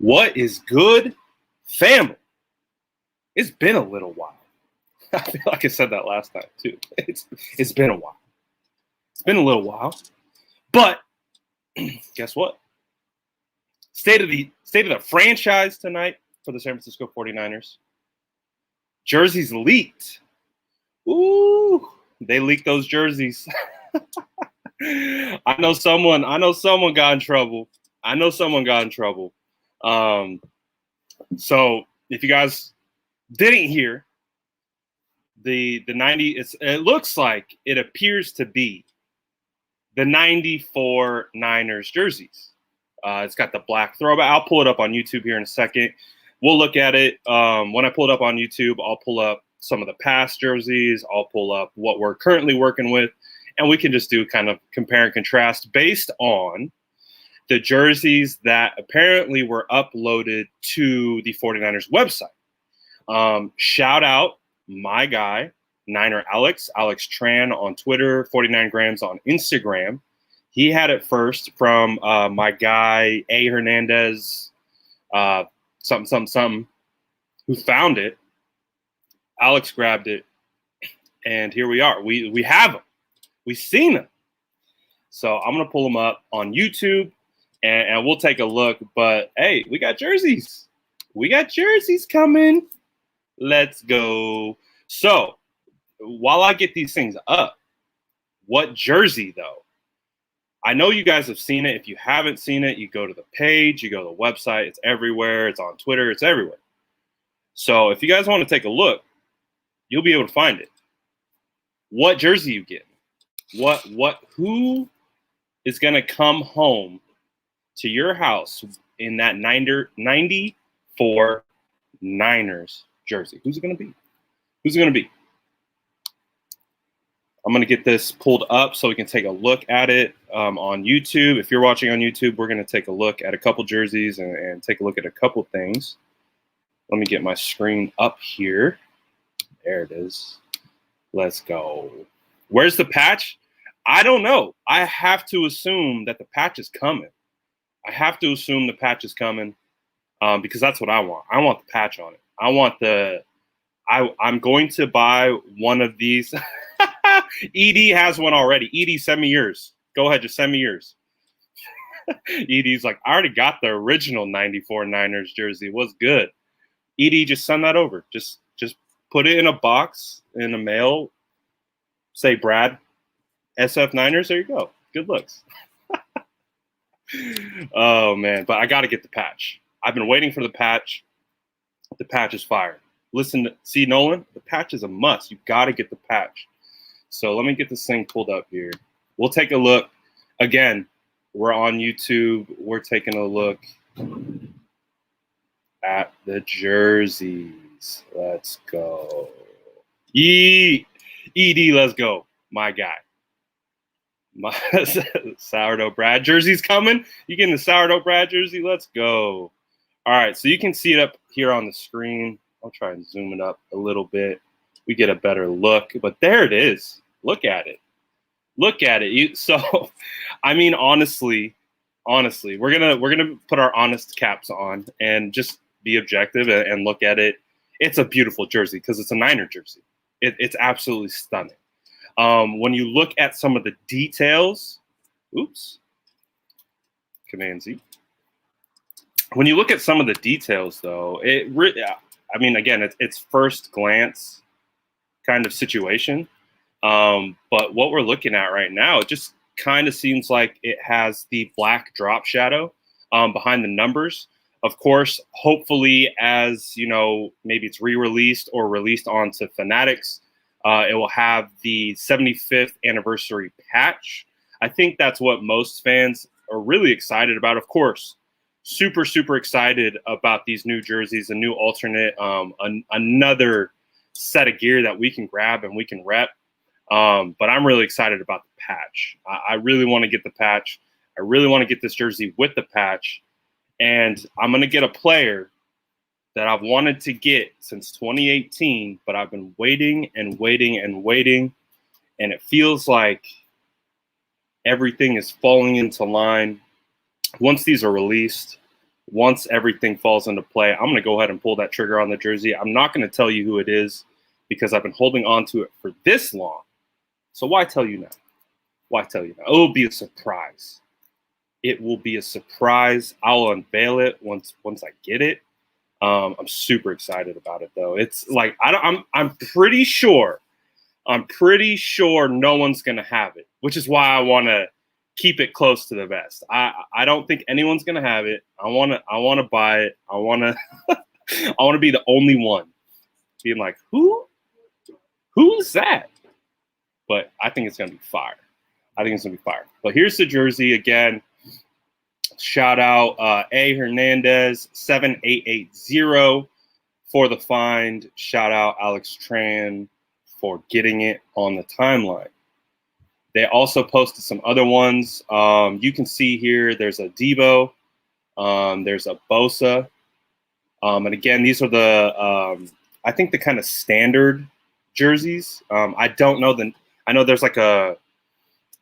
What is good, family? It's been a little while. I feel like I said that last time too. It's been a while. It's been a little while, but guess what? State of the franchise tonight for the San Francisco 49ers. Jerseys leaked. Ooh, they leaked those jerseys. I know someone got in trouble. So if you guys didn't hear, the 90, it looks like it appears to be the 94 Niners jerseys. It's got the black throwback. I'll pull it up on YouTube here in a second. We'll look at it. When I pull it up on YouTube, I'll pull up some of the past jerseys. I'll pull up what we're currently working with, and we can just do kind of compare and contrast based on the jerseys that apparently were uploaded to the 49ers website. Shout out my guy, Niner Alex Tran on Twitter, 49 Grams on Instagram. He had it first from my guy, A. Hernandez, something, who found it. Alex grabbed it, and here we are. We have them. We've seen them. So I'm going to pull them up on YouTube, and we'll take a look. But, hey, we got jerseys. We got jerseys coming. Let's go. So while I get these things up, what jersey, though? I know you guys have seen it. If you haven't seen it, you go to the page, you go to the website. It's everywhere. It's on Twitter. It's everywhere. So if you guys want to take a look, you'll be able to find it. What jersey you get? Who is going to come home to your house in that 94 Niners jersey? Who's it going to be? Who's it going to be? I'm going to get this pulled up so we can take a look at it on YouTube. If you're watching on YouTube, we're going to take a look at a couple jerseys and take a look at a couple things. Let me get my screen up here. There it is. Let's go. Where's the patch? I don't know. I have to assume that the patch is coming. Because that's what I want. I want the patch on it. I'm going to buy one of these. ED has one already. ED, send me yours. Go ahead, just send me yours. ED's like, I already got the original 94 Niners jersey. What's good? ED, just send that over. Just put it in a box in the mail. Say Brad, SF Niners. There you go. Good looks. Oh man, but I got to get the patch. I've been waiting for the patch. The patch is fire. See Nolan, the patch is a must. You got to get the patch. So let me get this thing pulled up here. We'll take a look. Again, we're on YouTube. We're taking a look at the jerseys. Let's go. ED, let's go. My guy. My Sourdough Brad jersey's coming. You getting the Sourdough Brad jersey? Let's go. All right, so you can see it up here on the screen. I'll try and zoom it up a little bit. We get a better look, but there it is. Look at it. So, I mean, honestly, we're gonna put our honest caps on and just be objective and look at it. It's a beautiful jersey because it's a Niner jersey. It's absolutely stunning. When you look at some of the details, Command Z. When you look at some of the details, though, again, it's first glance kind of situation. But what we're looking at right now, it just kind of seems like it has the black drop shadow behind the numbers. Of course, hopefully, as you know, maybe it's re-released or released onto Fanatics, it will have the 75th anniversary patch. I think that's what most fans are really excited about. Of course, super, super excited about these new jerseys, a new alternate, another set of gear that we can grab and we can rep. But I'm really excited about the patch. I really want to get the patch. I really want to get this jersey with the patch. And I'm going to get a player that I've wanted to get since 2018, but I've been waiting and waiting and waiting. And it feels like everything is falling into line. Once these are released, once everything falls into play, I'm going to go ahead and pull that trigger on the jersey. I'm not going to tell you who it is because I've been holding on to it for this long. So why tell you now? Why tell you now? It will be a surprise. It will be a surprise. I'll unveil it once I get it. I'm super excited about it though. It's like I'm pretty sure no one's gonna have it, which is why I want to keep it close to the vest. I don't think anyone's gonna have it. I wanna buy it. I wanna I wanna be the only one being like, who's that? But I think it's gonna be fire. But here's the jersey again. Shout out A Hernandez 7880 for the find. Shout out Alex Tran for getting it on the timeline. They also posted some other ones. You can see here there's a Debo, there's a Bosa. And again, these are the I think the kind of standard jerseys. I don't know I know there's like a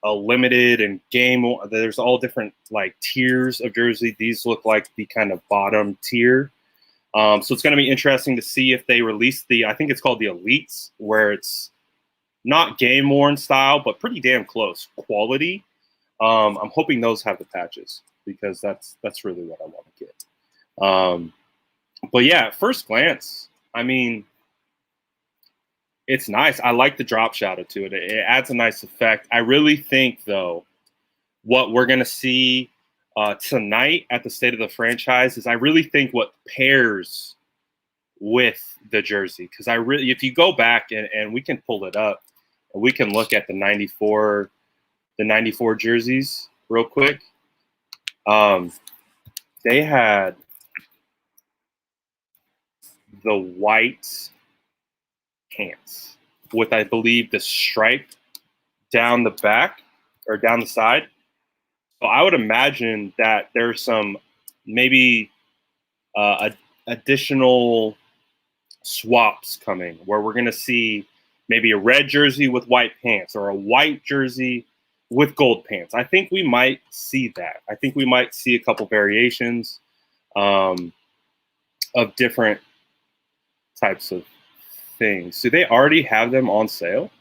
limited and game. There's all different like tiers of jersey. These look like the kind of bottom tier. So it's going to be interesting to see if they release I think it's called the Elites, where it's not game worn style, but pretty damn close quality. I'm hoping those have the patches because that's really what I want to get. But yeah, at first glance, I mean, it's nice. I like the drop shadow to it. It adds a nice effect. I really think, though, what we're going to see tonight at the State of the Franchise is I really think what pairs with the jersey. Because if you go back and we can pull it up, we can look at the 94 jerseys real quick. They had the white pants with, I believe, the stripe down the back or down the side. So I would imagine that there's some maybe additional swaps coming where we're going to see maybe a red jersey with white pants or a white jersey with gold pants. I think we might see that. I think we might see a couple variations of different types of things. Do they already have them on sale?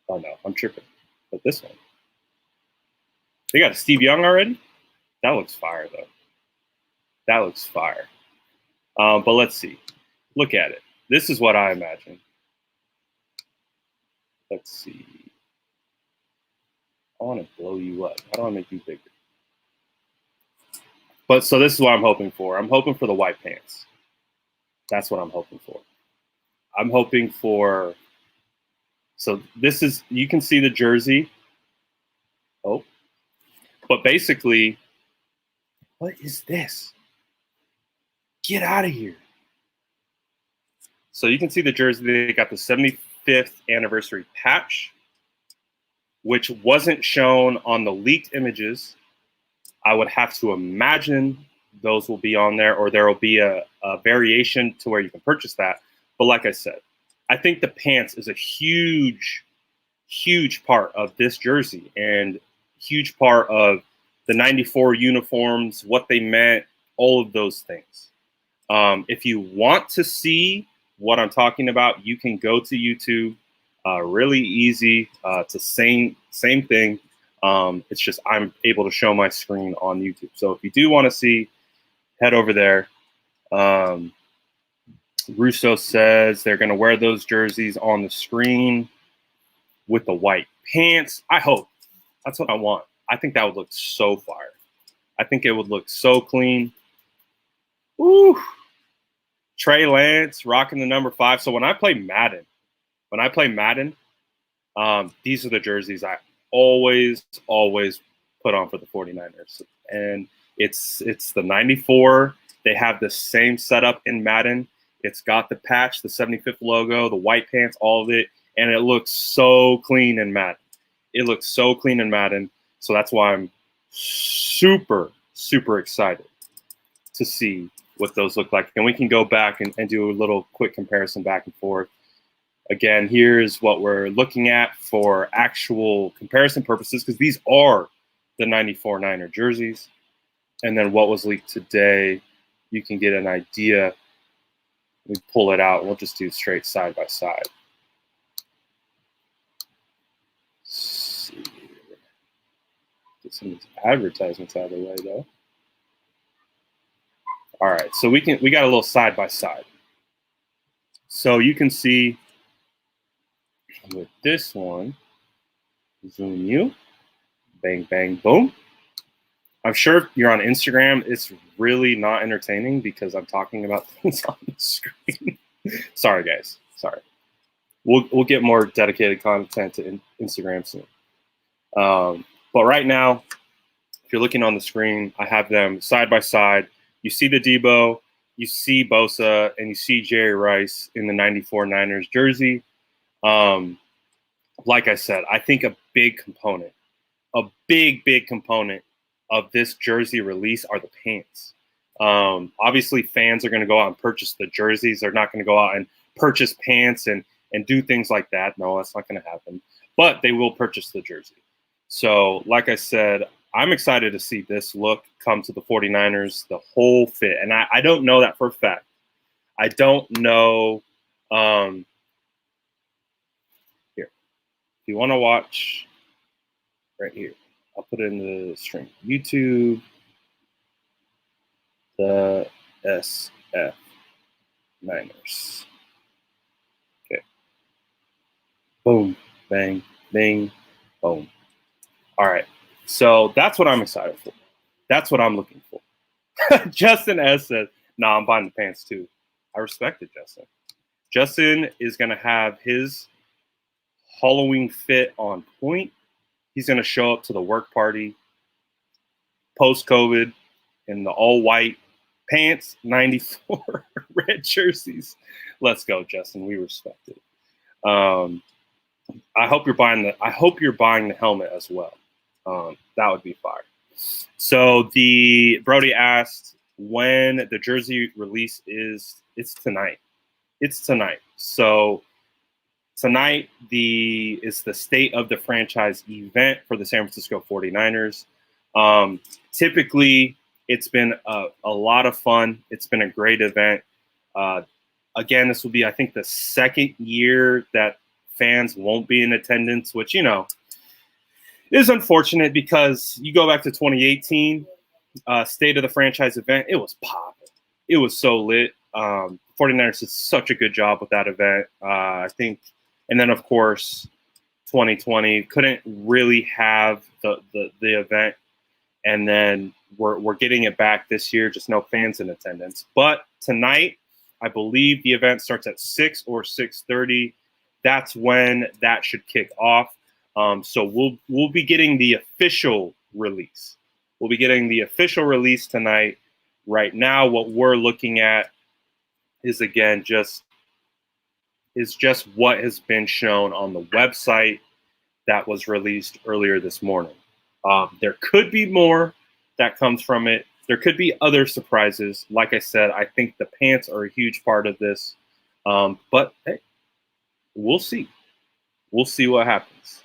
Oh no, I'm tripping. But this one, they got a Steve Young already. That looks fire though. That looks fire. But let's see. Look at it. This is what I imagine. Let's see. I want to blow you up. How do I make you bigger? But so this is what I'm hoping for. I'm hoping for the white pants. That's what I'm hoping for. I'm hoping for, so this is, you can see the jersey. Oh, but basically, what is this? Get out of here. So you can see the jersey. They got the 75th anniversary patch, which wasn't shown on the leaked images. I would have to imagine those will be on there, or there will be a variation to where you can purchase that. But like I said, I think the pants is a huge, huge part of this jersey and huge part of the 94 uniforms, what they meant, all of those things. If you want to see what I'm talking about, you can go to YouTube. Really easy. It's the same thing. It's just I'm able to show my screen on YouTube. So if you do want to see, head over there. Russo says they're going to wear those jerseys on the screen with the white pants. I hope. That's what I want. I think that would look so fire. I think it would look so clean. Ooh. Trey Lance rocking the number 5. So when I play Madden, these are the jerseys I always put on for the 49ers. And it's the 94. They have the same setup in Madden. It's got the patch, the 75th logo, the white pants, all of it. And it looks so clean in Madden. So that's why I'm super, super excited to see what those look like. And we can go back and do a little quick comparison back and forth. Again, here's what we're looking at for actual comparison purposes, because these are the 94 Niner jerseys. and then what was leaked today, you can get an idea. We pull it out. We'll just do straight side by side. Let's see. Get some of these advertisements out of the way, though. All right, so we got a little side by side. So you can see with this one, zoom you, bang, bang, boom. I'm sure if you're on Instagram, it's really not entertaining because I'm talking about things on the screen. Sorry, guys. Sorry. We'll get more dedicated content to Instagram soon. But right now, if you're looking on the screen, I have them side by side. You see the Debo, you see Bosa, and you see Jerry Rice in the 94 Niners jersey. Like I said, I think a big component of this jersey release are the pants. Obviously, fans are going to go out and purchase the jerseys. They're not going to go out and purchase pants and do things like that. No, that's not going to happen. But they will purchase the jersey. So, like I said, I'm excited to see this look come to the 49ers, the whole fit. And I don't know that for a fact. I don't know. Here, if you want to watch right here, I'll put it in the stream. YouTube, the SF Niners. Okay. Boom, bang, bing, boom. All right. So that's what I'm excited for. That's what I'm looking for. Justin S said, "No, I'm buying the pants too." I respect it, Justin. Justin is going to have his Halloween fit on point. He's going to show up to the work party post-COVID in the all-white pants, 94 red jerseys. Let's go, Justin. We respect it. I hope you're buying the helmet as well. That would be fire. So Brody asked when the jersey release is. It's tonight. It's tonight. So tonight is the state of the franchise event for the San Francisco 49ers. Typically, it's been a lot of fun. It's been a great event. Again, this will be, I think, the second year that fans won't be in attendance, which, is unfortunate because you go back to 2018, state of the franchise event, it was popping. It was so lit. 49ers did such a good job with that event. I think, and then of course, 2020 couldn't really have the event, and then we're getting it back this year. Just no fans in attendance. But tonight, I believe the event starts at 6 or 6:30. That's when that should kick off. So we'll be getting the official release. We'll be getting the official release tonight. Right now, what we're looking at is just what has been shown on the website that was released earlier this morning. There could be more that comes from it. There could be other surprises. Like I said, I think the pants are a huge part of this. But hey, we'll see. We'll see what happens.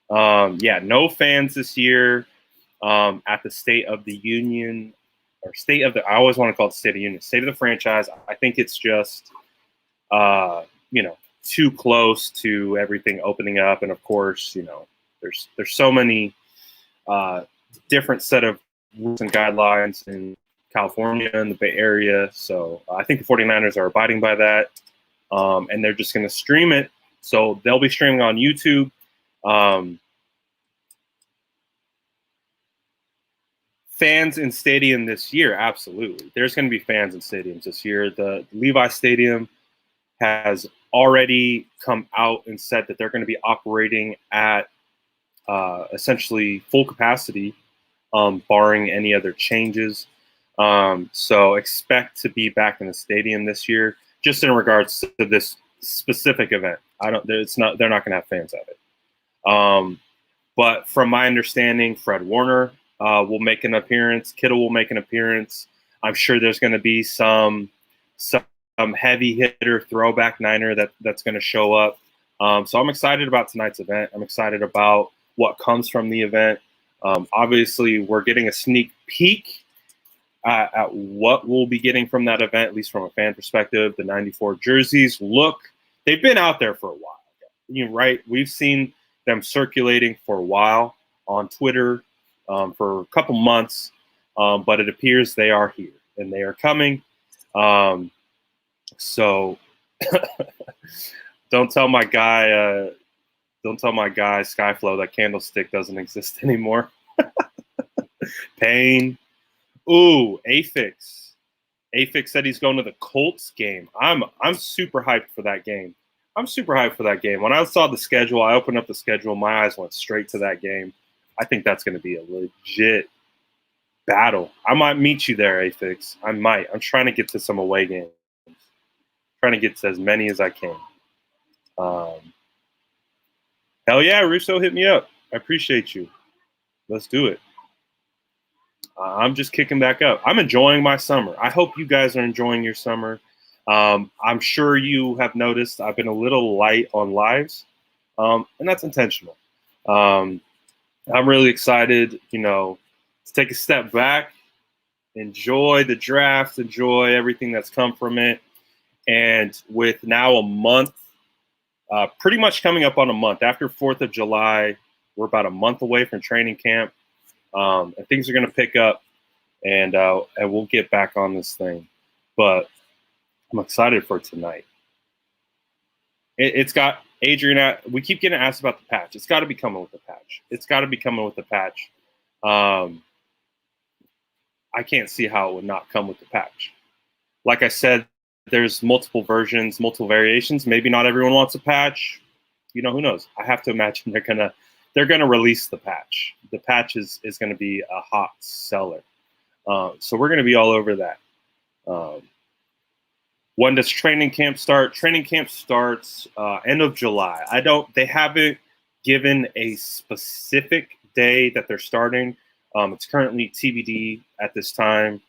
Yeah, no fans this year at the State of the Union. Or I always want to call it State of the Union, State of the Franchise. I think it's just, too close to everything opening up. And of course, there's so many different set of rules and guidelines in California and the Bay Area. So I think the 49ers are abiding by that. And they're just going to stream it. So they'll be streaming on YouTube. Fans in stadium this year, absolutely. There's going to be fans in stadiums this year. The Levi Stadium has already come out and said that they're going to be operating at essentially full capacity, barring any other changes. So expect to be back in the stadium this year. Just in regards to this specific event, they're not going to have fans at it. But from my understanding, Fred Warner will make an appearance. Kittle will make an appearance. I'm sure there's going to be some heavy hitter throwback Niner that's going to show up. So I'm excited about tonight's event. I'm excited about what comes from the event. Obviously, we're getting a sneak peek at what we'll be getting from that event, at least from a fan perspective. The 94 jerseys they've been out there for a while. Right? We've seen them circulating for a while on Twitter for a couple months, but it appears they are here and they are coming. So don't tell my guy Skyflow that Candlestick doesn't exist anymore. Pain. Ooh, Afix. Afix said he's going to the Colts game. I'm super hyped for that game. When I saw the schedule, I opened up the schedule. My eyes went straight to that game. I think that's going to be a legit battle. I might meet you there, Afix. I might. I'm trying to get to some away games. Trying to get to as many as I can. Hell yeah, Russo, hit me up. I appreciate you. Let's do it. I'm just kicking back up. I'm enjoying my summer. I hope you guys are enjoying your summer. I'm sure you have noticed I've been a little light on lives, and that's intentional. I'm really excited, to take a step back, enjoy the draft, enjoy everything that's come from it. And with now a month, pretty much coming up on a month, after 4th of July, we're about a month away from training camp. And things are going to pick up, and we'll get back on this thing. But I'm excited for tonight. It's got Adrian. We keep getting asked about the patch. It's got to be coming with the patch. I can't see how it would not come with the patch. Like I said, there's multiple versions, multiple variations. Maybe not everyone wants a patch. Who knows? I have to imagine they're gonna release the patch. The patch is going to be a hot seller. So we're going to be all over that. When does training camp start? Training camp starts end of July. They haven't given a specific day that they're starting. It's currently TBD at this time.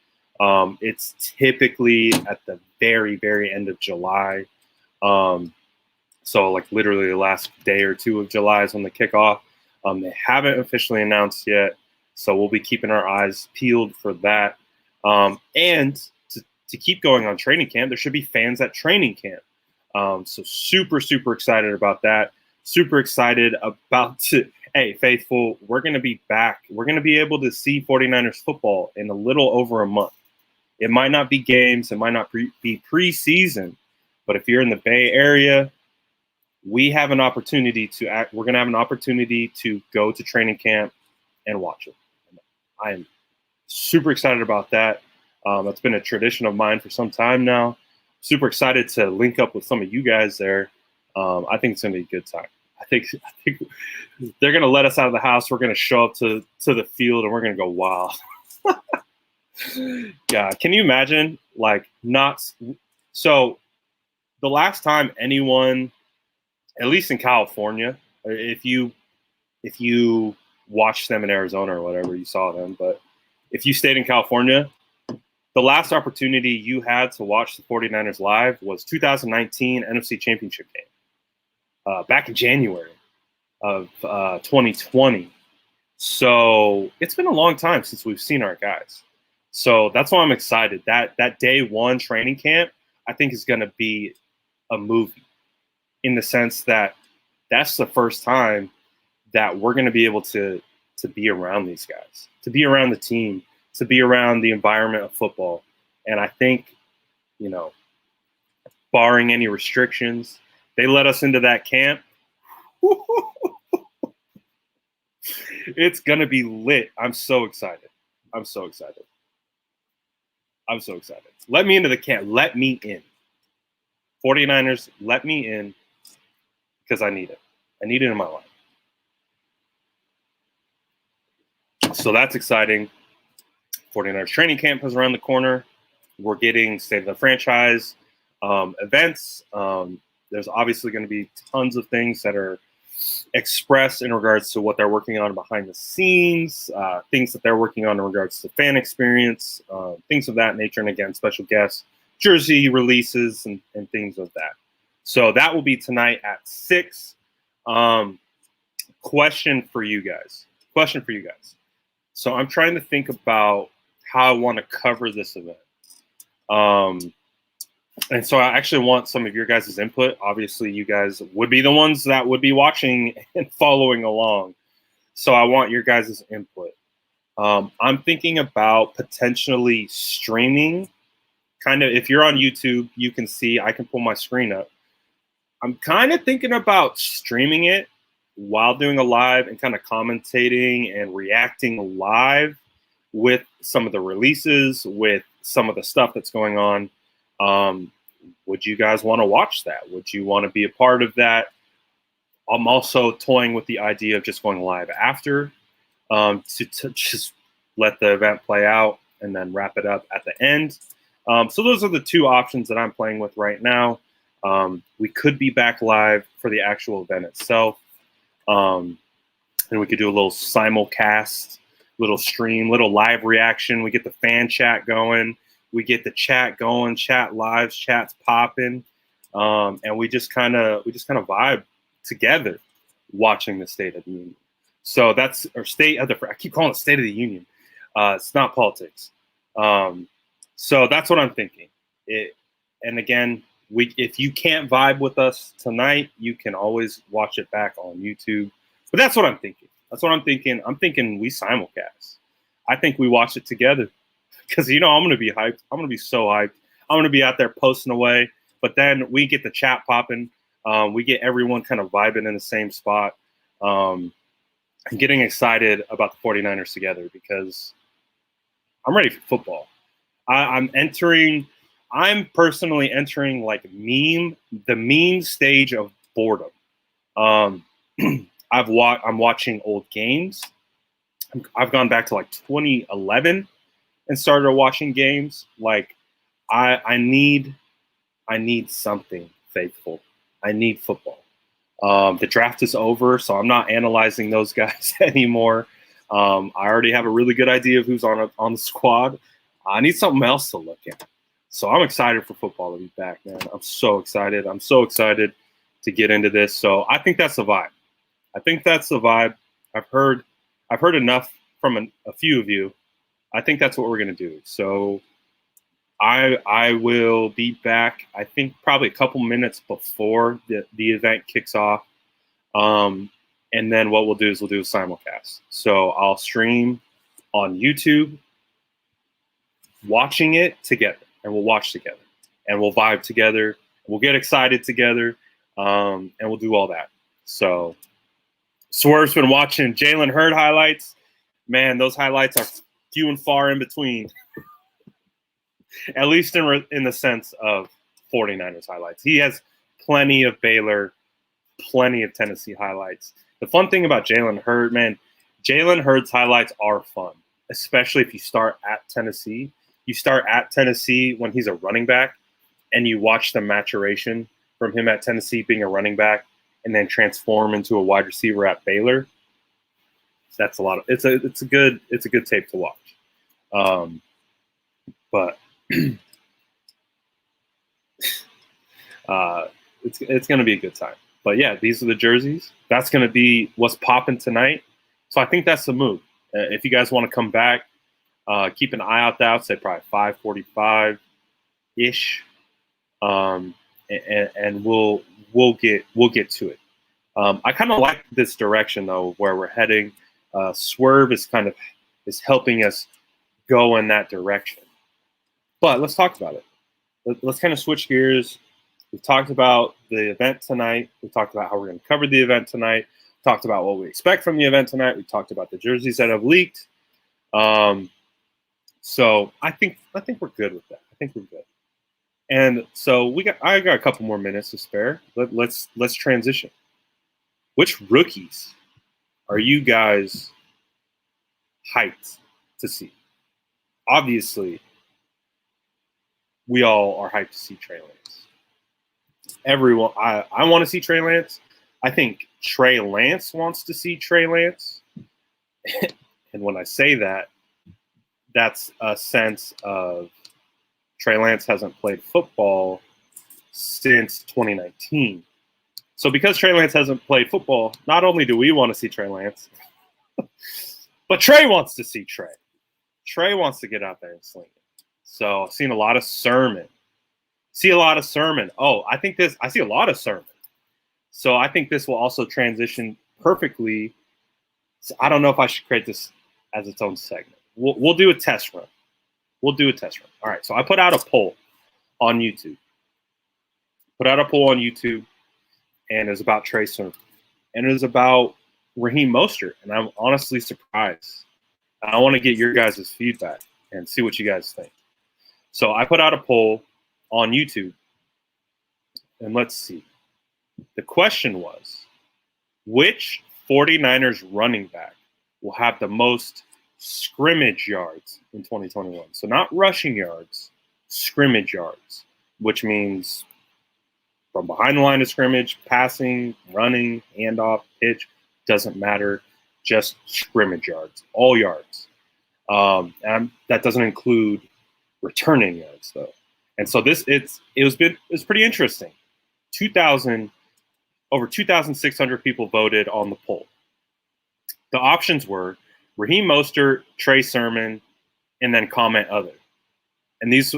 It's typically at the very, very end of July. So like literally the last day or two of July is when they kick off. They haven't officially announced yet, so we'll be keeping our eyes peeled for that. And to keep going on training camp, there should be fans at training camp. So super, super excited about that. Super excited about hey, Faithful, we're going to be back. We're going to be able to see 49ers football in a little over a month. It might not be games. It might not be preseason. But if you're in the Bay Area, we have an opportunity we're going to have an opportunity to go to training camp and watch it. I am super excited about that. That's been a tradition of mine for some time now. Super excited to link up with some of you guys there. I think it's going to be a good time. I think they're going to let us out of the house. We're going to show up to the field and we're going to go wild. Yeah, can you imagine? So the last time anyone, at least in California, if you watched them in Arizona or whatever, you saw them. But if you stayed in California, the last opportunity you had to watch the 49ers live was 2019 NFC Championship game back in January of 2020. So it's been a long time since we've seen our guys. So that's why I'm excited. That day one training camp, I think, is going to be a movie, in the sense that that's the first time that we're going to be able to be around these guys, to be around the team, to be around the environment of football. And I think, barring any restrictions, they let us into that camp. It's going to be lit. I'm so excited. Let me into the camp. Let me in. 49ers, let me in, because I need it. I need it in my life. So that's exciting. 49ers training camp is around the corner. We're getting state of the franchise events. There's obviously going to be tons of things that are expressed in regards to what they're working on behind the scenes, things that they're working on in regards to fan experience, things of that nature. And again, special guests, jersey releases, and things of that. So that will be tonight at 6. Question for you guys. So I'm trying to think about how I want to cover this event. And so I actually want some of your guys' input. Obviously, you guys would be the ones that would be watching and following along. So I want your guys' input. I'm thinking about potentially streaming. Kind of, if you're on YouTube, you can see, I can pull my screen up. I'm kind of thinking about streaming it while doing a live and kind of commentating and reacting live with some of the releases, with some of the stuff that's going on. Would you guys want to watch that? Would you want to be a part of that? I'm also toying with the idea of just going live after to just let the event play out and then wrap it up at the end. So those are the two options that I'm playing with right now. We could be back live for the actual event itself. And we could do a little simulcast, little stream, little live reaction. We get the fan chat going. We get the chat going, chat lives, chats popping. And we just kind of vibe together watching the State of the Union. So that's our State of the, I keep calling it State of the Union. It's not politics. So that's what I'm thinking. And again, if you can't vibe with us tonight, you can always watch it back on YouTube. But that's what I'm thinking. That's what I'm thinking. I'm thinking we simulcast. I think we watch it together because, I'm going to be hyped. I'm going to be so hyped. I'm going to be out there posting away. But then we get the chat popping. We get everyone kind of vibing in the same spot. I'm getting excited about the 49ers together because I'm ready for football. I'm personally entering like the meme stage of boredom. I'm watching old games. I've gone back to like 2011 and started watching games. Like I need something faithful. I need football. The draft is over, so I'm not analyzing those guys anymore. I already have a really good idea of who's on the squad. I need something else to look at. So I'm excited for football to be back, man. I'm so excited. I'm so excited to get into this. So I think that's the vibe. I've heard enough from a few of you. I think that's what we're going to do. So I will be back, I think, probably a couple minutes before the event kicks off. And then what we'll do is we'll do a simulcast. So I'll stream on YouTube, watching it together, and we'll watch together, and we'll vibe together, we'll get excited together, and we'll do all that. So Swerve's been watching Jalen Hurd highlights. Man, those highlights are few and far in between, at least in the sense of 49ers highlights. He has plenty of Baylor, plenty of Tennessee highlights. The fun thing about Jalen Hurd, man, Jalen Hurd's highlights are fun, especially if you start at Tennessee. You start at Tennessee when he's a running back, and you watch the maturation from him at Tennessee being a running back and then transform into a wide receiver at Baylor. That's a lot of it's a good tape to watch. But it's going to be a good time. But yeah, these are the jerseys. That's going to be what's popping tonight. So I think that's the move. If you guys want to come back, keep an eye out. Say probably 5:45 ish, and we'll get to it. I kind of like this direction though, where we're heading. Swerve is helping us go in that direction. But let's talk about it. Let's kind of switch gears. We've talked about the event tonight. We talked about how we're going to cover the event tonight. We talked about what we expect from the event tonight. We talked about the jerseys that have leaked. So I think we're good with that. I think we're good. And so I got a couple more minutes to spare. Let's transition. Which rookies are you guys hyped to see? Obviously, we all are hyped to see Trey Lance. Everyone, I want to see Trey Lance. I think Trey Lance wants to see Trey Lance. And when I say that, that's a sense of Trey Lance hasn't played football since 2019. So because Trey Lance hasn't played football, not only do we want to see Trey Lance, but Trey wants to see Trey. Trey wants to get out there and sling it. So I've seen a lot of Sermon. Oh, I see a lot of Sermon. So I think this will also transition perfectly. So I don't know if I should create this as its own segment. We'll do a test run. All right. So I put out a poll on YouTube. And it's about Trey Sermon. And it was about Raheem Mostert. And I'm honestly surprised. I want to get your guys' feedback and see what you guys think. So I put out a poll on YouTube. And let's see. The question was, which 49ers running back will have the most scrimmage yards in 2021? So not rushing yards, scrimmage yards, which means from behind the line of scrimmage, passing, running, handoff, pitch, doesn't matter, just scrimmage yards, all yards. And that doesn't include returning yards, though. And so it was pretty interesting. Over 2,600 people voted on the poll. The options were Raheem Mostert, Trey Sermon, and then comment other. And this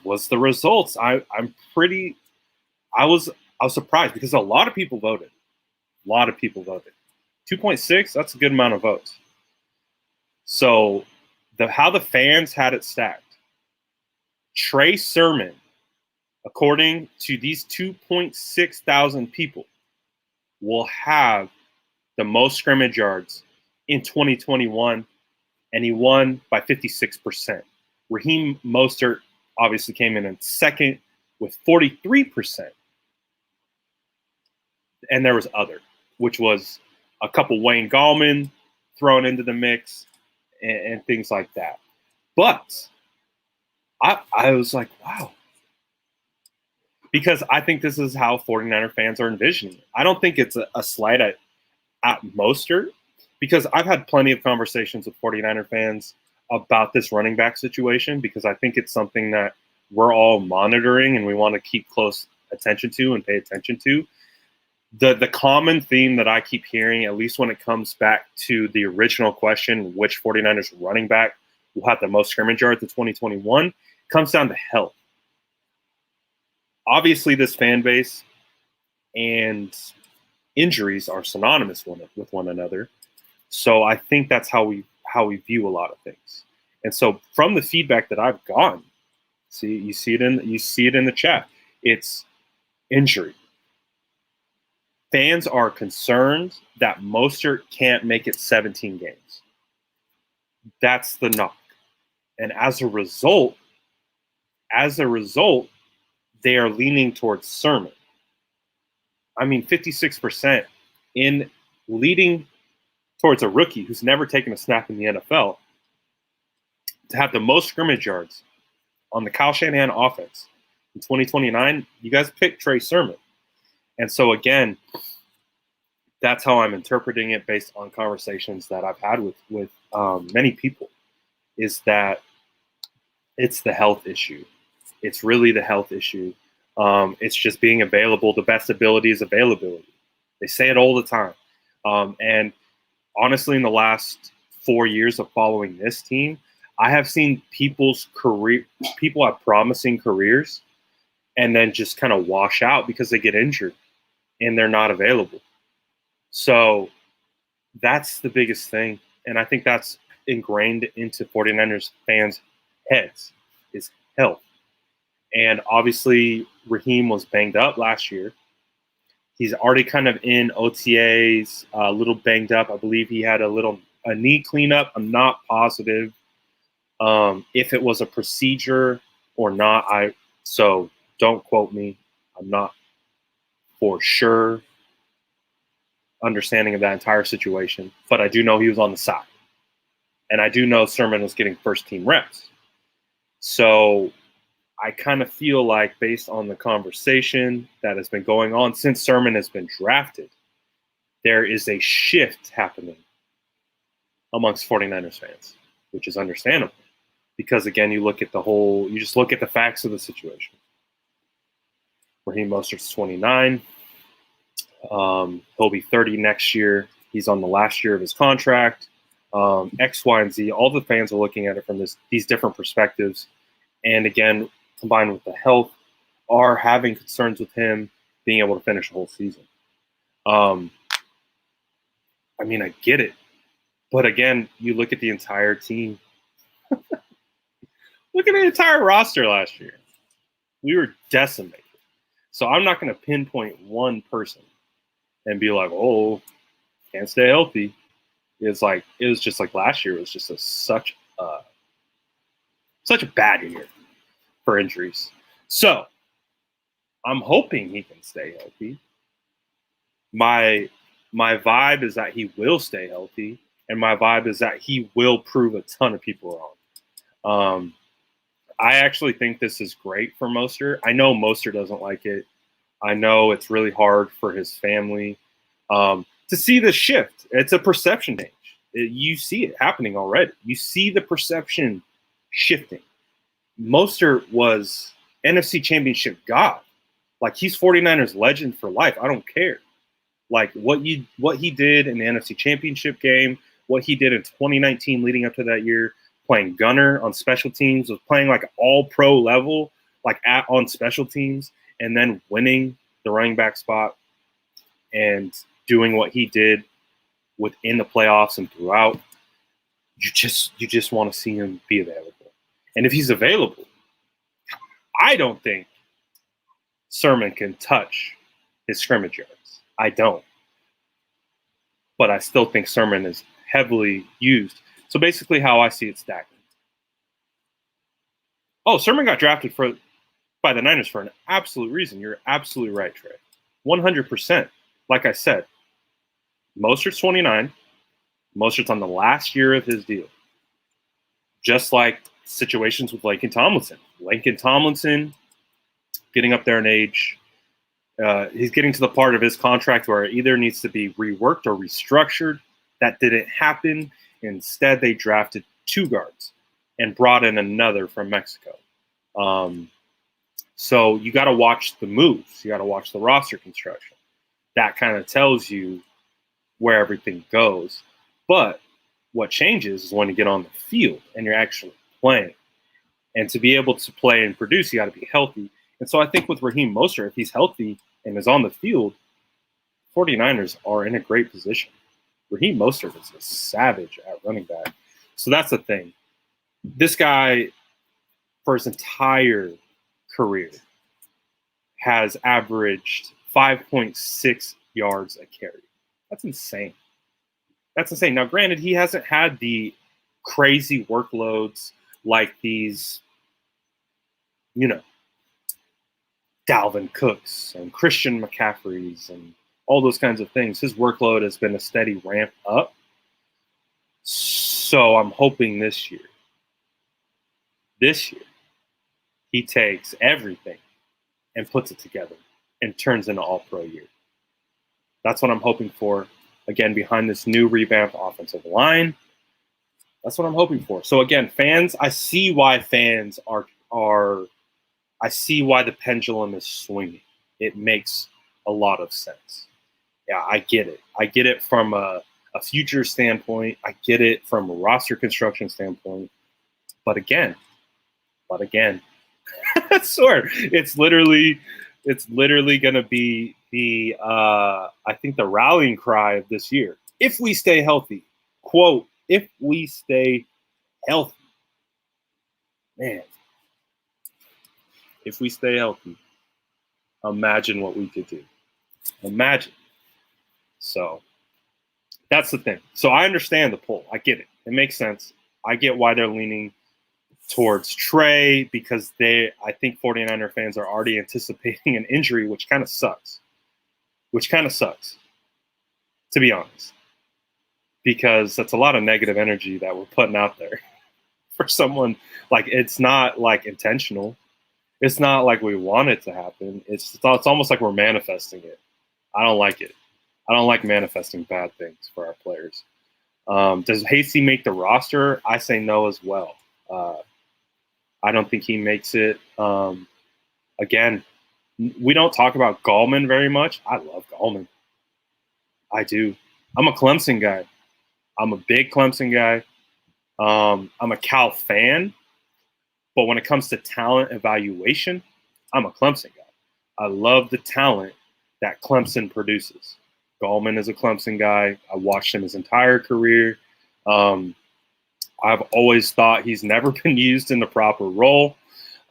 was the results. I was surprised because a lot of people voted. 2.6, that's a good amount of votes. So how the fans had it stacked. Trey Sermon, according to these 2.6 thousand people, will have the most scrimmage yards in 2021, and he won by 56%. Raheem Mostert obviously came in second with 43%. And there was other, which was a couple Wayne Gallman thrown into the mix and things like that. But I was like, wow. Because I think this is how 49er fans are envisioning it. I don't think it's a slight at Mostert, because I've had plenty of conversations with 49er fans about this running back situation, because I think it's something that we're all monitoring and we want to keep close attention to and pay attention to. The common theme that I keep hearing, at least when it comes back to the original question, which 49ers running back will have the most scrimmage yards in 2021, comes down to health. Obviously, this fan base and injuries are synonymous with one another. So I think that's how we view a lot of things. And so from the feedback that I've gotten, you see it in the chat. It's injury. Fans are concerned that Mostert can't make it 17 games. That's the knock. And as a result, they are leaning towards Sermon. I mean, 56% in leading towards a rookie who's never taken a snap in the NFL to have the most scrimmage yards on the Kyle Shanahan offense in 2029. You guys picked Trey Sermon. And so, again, that's how I'm interpreting it based on conversations that I've had with many people, is that it's the health issue. It's really the health issue. It's just being available. The best ability is availability. They say it all the time. And honestly, in the last 4 years of following this team, I have seen people have promising careers and then just kind of wash out because they get injured and they're not available. So that's the biggest thing. And I think that's ingrained into 49ers fans' heads, is health. And obviously, Raheem was banged up last year. He's already kind of in OTAs, a little banged up. I believe he had a knee cleanup. I'm not positive if it was a procedure or not. So don't quote me. I'm not for sure understanding of that entire situation, but I do know he was on the side. And I do know Sermon was getting first-team reps. So I kind of feel like, based on the conversation that has been going on since Sermon has been drafted, there is a shift happening amongst 49ers fans, which is understandable. Because, again, you just look at the facts of the situation. Raheem Mostert's 29. He'll be 30 next year. He's on the last year of his contract. X, Y, and Z. All the fans are looking at it from these different perspectives. And again, combined with the health, are having concerns with him being able to finish the whole season. I mean, I get it. But again, you look at the entire team. Look at the entire roster last year. We were decimated. So I'm not going to pinpoint one person and be like, oh, can't stay healthy. It's like it was just like last year. It was just such a bad year for injuries. So I'm hoping he can stay healthy. My vibe is that he will stay healthy, and my vibe is that he will prove a ton of people wrong. I actually think this is great for Mostert. I know Mostert doesn't like it. I know it's really hard for his family to see the shift. It's a perception change. You see it happening already. You see the perception shifting. Mostert was NFC Championship God. Like, he's 49ers legend for life. I don't care. Like, what he did in the NFC Championship game, what he did in 2019 leading up to that year, playing gunner on special teams, was playing like all-pro level, like on special teams, and then winning the running back spot and doing what he did within the playoffs and throughout. You just want to see him be available. And if he's available, I don't think Sermon can touch his scrimmage yards. I don't. But I still think Sermon is heavily used. So basically how I see it stacking. Oh, Sermon got drafted by the Niners for an absolute reason. You're absolutely right, Trey. 100%. Like I said, Mostert's 29. Mostert's on the last year of his deal. Just like situations with Laken Tomlinson. Laken Tomlinson getting up there in age. He's getting to the part of his contract where it either needs to be reworked or restructured. That didn't happen. Instead, they drafted 2 guards and brought in another from Mexico. So you got to watch the moves. You got to watch the roster construction. That kind of tells you where everything goes. But what changes is when you get on the field and you're actually playing. And to be able to play and produce, you got to be healthy. And so I think with Raheem Mostert, if he's healthy and is on the field, 49ers are in a great position. Raheem Mostert is a savage at running back. So that's the thing. This guy, for his entire career, has averaged 5.6 yards a carry. That's insane. That's insane. Now, granted, he hasn't had the crazy workloads like these, Dalvin Cooks and Christian McCaffreys and all those kinds of things. His workload has been a steady ramp up. So I'm hoping this year, he takes everything and puts it together and turns into all-pro year. That's what I'm hoping for. Again, behind this new revamped offensive line. That's what I'm hoping for. So again, fans, I see why fans are I see why the pendulum is swinging. It makes a lot of sense. Yeah, I get it. I get it from a future standpoint. I get it from a roster construction standpoint. But again, I swear, it's literally going to be the I think the rallying cry of this year. If we stay healthy, quote, if we stay healthy, man, if we stay healthy, imagine what we could do. Imagine. So that's the thing. So I understand the pull. I get it. It makes sense. I get why they're leaning towards Trey because I think 49er fans are already anticipating an injury, which kind of sucks. To be honest. Because that's a lot of negative energy that we're putting out there for someone. Like, it's not like intentional. It's not like we want it to happen. It's almost like we're manifesting it. I don't like it. I don't like manifesting bad things for our players. Does Hasty make the roster? I say no as well. I don't think he makes it. Again, we don't talk about Gallman very much. I love Gallman. I do. I'm a Clemson guy. I'm a big Clemson guy. I'm a Cal fan, but when it comes to talent evaluation, I'm a Clemson guy. I love the talent that Clemson produces. Gallman is a Clemson guy. I watched him his entire career. I've always thought he's never been used in the proper role.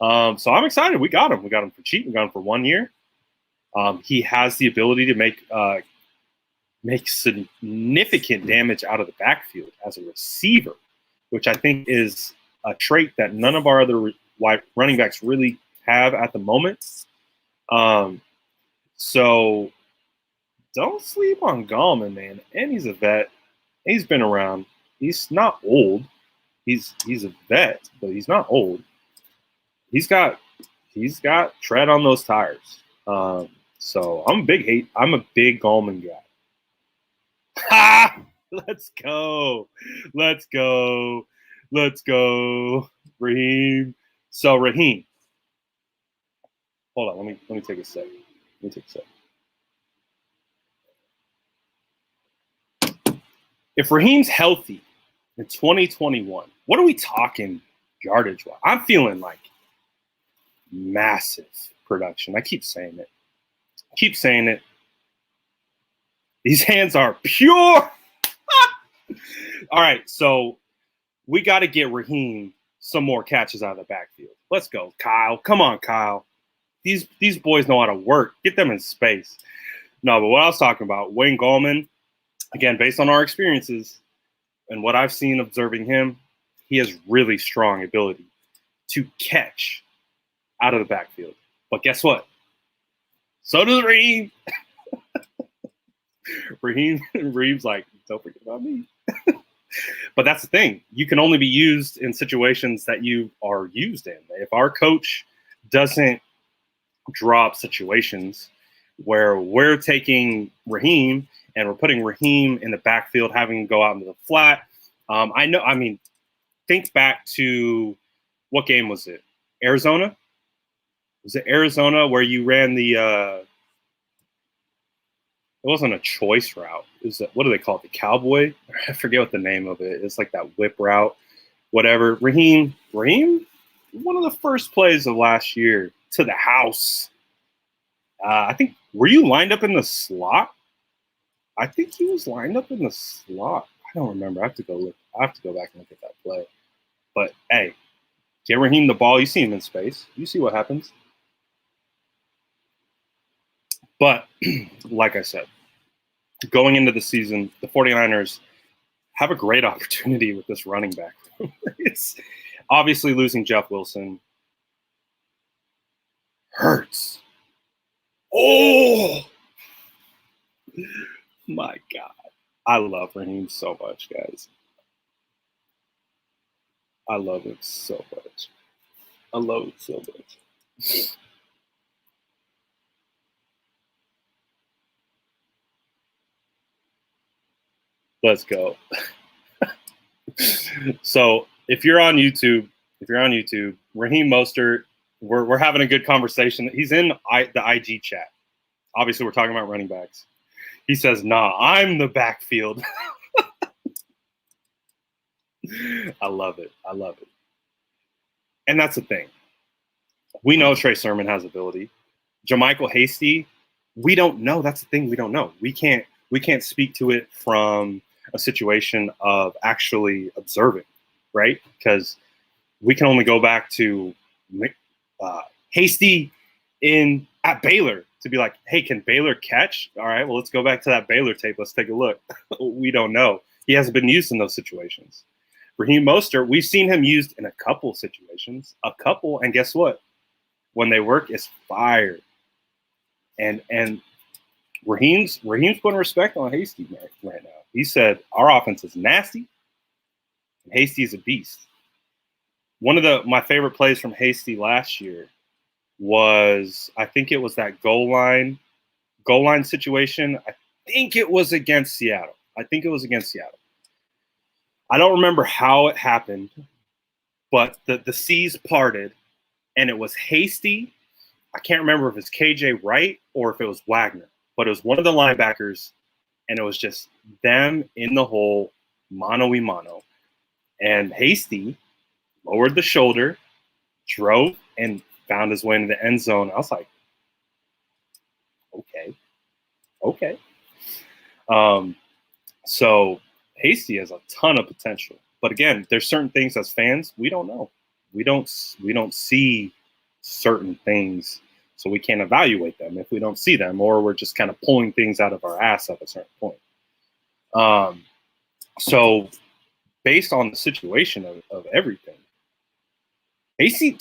So I'm excited. We got him. We got him for cheap. We got him for 1 year. He has the ability to make significant damage out of the backfield as a receiver, which I think is a trait that none of our other running backs really have at the moment. So don't sleep on Gallman, man. And he's a vet. He's been around. He's not old. He's a vet, but he's not old. He's got tread on those tires. So I'm a big Gallman guy. Ha! Let's go. Raheem. So Raheem. Hold on, let me take a sec. If Raheem's healthy in 2021, what are we talking yardage-wise? I'm feeling like massive production. I keep saying it. These hands are pure. All right, so we got to get Raheem some more catches out of the backfield. Let's go, Kyle. Come on, Kyle. These boys know how to work. Get them in space. No, but what I was talking about, Wayne Gallman, again, based on our experiences and what I've seen observing him, he has really strong ability to catch out of the backfield. But guess what? So does Raheem. Raheem's like, don't forget about me. But that's the thing. You can only be used in situations that you are used in. If our coach doesn't drop situations where we're taking Raheem and we're putting Raheem in the backfield, having him go out into the flat. Think back to what game was it? Arizona? Was it Arizona where you ran the it wasn't a choice route. It was what do they call it? The cowboy? I forget what the name of it. It's like that whip route, whatever. Raheem, one of the first plays of last year to the house. I think, were you lined up in the slot? I think he was lined up in the slot. I don't remember. I have to go back and look at that play. But hey, get Raheem the ball. You see him in space. You see what happens. But like I said, going into the season, the 49ers have a great opportunity with this running back. It's obviously losing Jeff Wilson hurts. Oh my God. I love Raheem so much, guys. I love him so much. Let's go. So if you're on YouTube, Raheem Mostert, we're having a good conversation. He's in the IG chat. Obviously, we're talking about running backs. He says, "Nah, I'm the backfield." I love it. And that's the thing. We know Trey Sermon has ability. JaMycal Hasty, we don't know. That's the thing. We don't know. We can't speak to it from a situation of actually observing, right? Because we can only go back to Hasty at Baylor to be like, hey, can Baylor catch? All right, well, let's go back to that Baylor tape. Let's take a look. We don't know. He hasn't been used in those situations. Raheem Mostert, we've seen him used in a couple situations. And guess what? When they work, it's fire. And Raheem's putting respect on Hasty right now. He said, our offense is nasty, and Hasty is a beast. One of my favorite plays from Hasty last year was, I think it was that goal line situation. I think it was against Seattle. I don't remember how it happened, but the seas parted, and it was Hasty. I can't remember if it's KJ Wright or if it was Wagner, but it was one of the linebackers, and it was just them in the hole, mano-y-mano. And Hasty lowered the shoulder, drove, and found his way into the end zone. I was like, okay. So Hasty has a ton of potential. But again, there's certain things as fans we don't know. We don't see certain things, so we can't evaluate them if we don't see them, or we're just kind of pulling things out of our ass at a certain point. So based on the situation of everything, Hasty,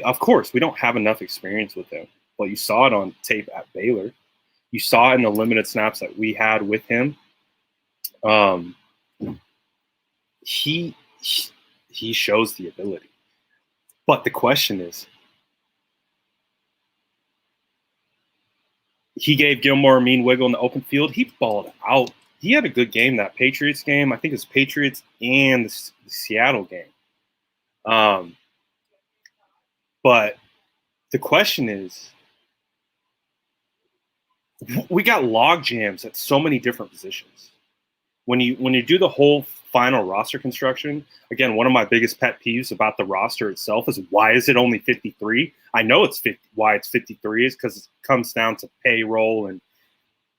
of course we don't have enough experience with him, but you saw it on tape at Baylor. You saw it in the limited snaps that we had with him. He shows the ability. But the question is, he gave Gilmore a mean wiggle in the open field. He balled out. He had a good game, that Patriots game. I think it's Patriots and the Seattle game. But the question is, we got log jams at so many different positions. When you do the whole final roster construction, again, one of my biggest pet peeves about the roster itself is, why is it only 53? I know it's 50. Why it's 53 is because it comes down to payroll and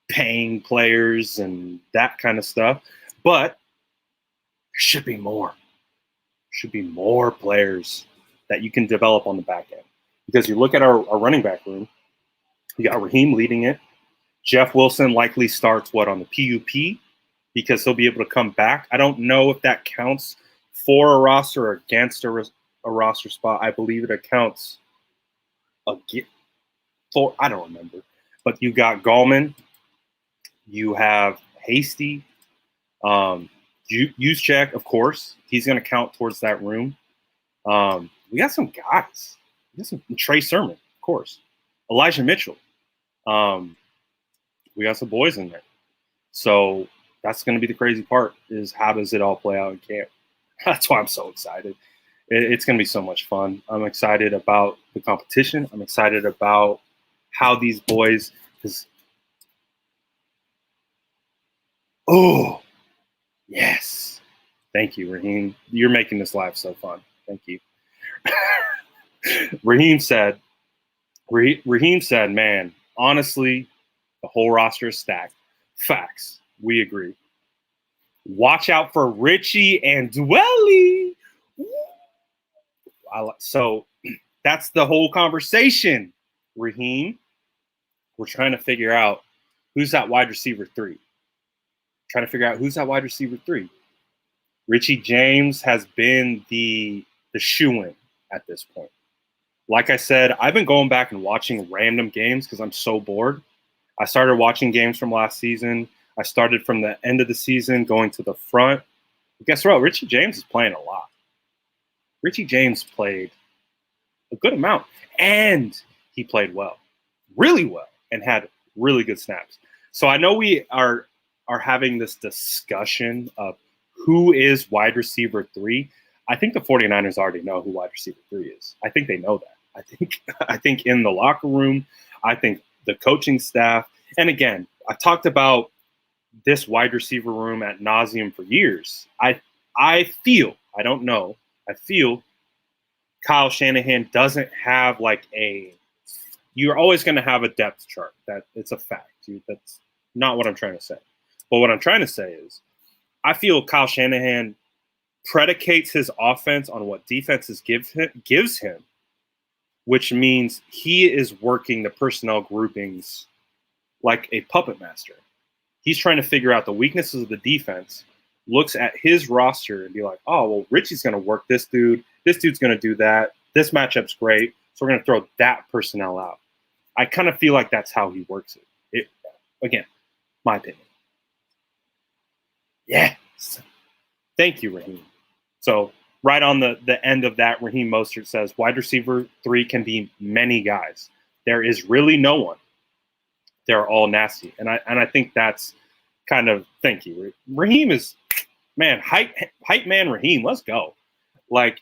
paying players and that kind of stuff. But there should be more. Should be more players that you can develop on the back end. Because you look at our running back room, you got Raheem leading it. Jeff Wilson likely starts on the PUP, because he'll be able to come back. I don't know if that counts for a roster or against a roster spot. I believe it accounts for, I don't remember. But you got Gallman. You have Hasty. Juszczyk, of course. He's going to count towards that room. We got some guys. Trey Sermon, of course. Elijah Mitchell. We got some boys in there. So that's going to be the crazy part, is how does it all play out in camp? That's why I'm so excited. It's going to be so much fun. I'm excited about the competition. I'm excited about how these boys, oh, yes. Thank you, Raheem. You're making this live so fun. Thank you. Raheem said, man, honestly, the whole roster is stacked. Facts. We agree. Watch out for Richie and Dwelly. So that's the whole conversation, Raheem. We're trying to figure out who's that wide receiver 3. Trying to figure out who's that wide receiver 3. Richie James has been the shoo-in at this point. Like I said, I've been going back and watching random games because I'm so bored. I started watching games from last season. I started from the end of the season going to the front. But guess what? Richie James is playing a lot. Richie James played a good amount, and he played well, really well, and had really good snaps. So I know we are having this discussion of who is wide receiver 3. I think the 49ers already know who wide receiver 3 is. I think they know that. I think in the locker room, I think the coaching staff, and again, I've talked about this wide receiver room ad nauseum for years. I feel, I don't know, I feel Kyle Shanahan doesn't have you're always going to have a depth chart. That it's a fact. That's not what I'm trying to say. But what I'm trying to say is, I feel Kyle Shanahan predicates his offense on what defenses gives him, which means he is working the personnel groupings like a puppet master. He's trying to figure out the weaknesses of the defense, looks at his roster and be like, oh, well, Richie's going to work this dude. This dude's going to do that. This matchup's great. So we're going to throw that personnel out. I kind of feel like that's how he works it. Again, my opinion. Yes. Thank you, Raheem. So right on the end of that, Raheem Mostert says, wide receiver 3 can be many guys. There is really no one. They're all nasty. And I think that's kind of, thank you. Raheem is, man, hype man Raheem, let's go. Like,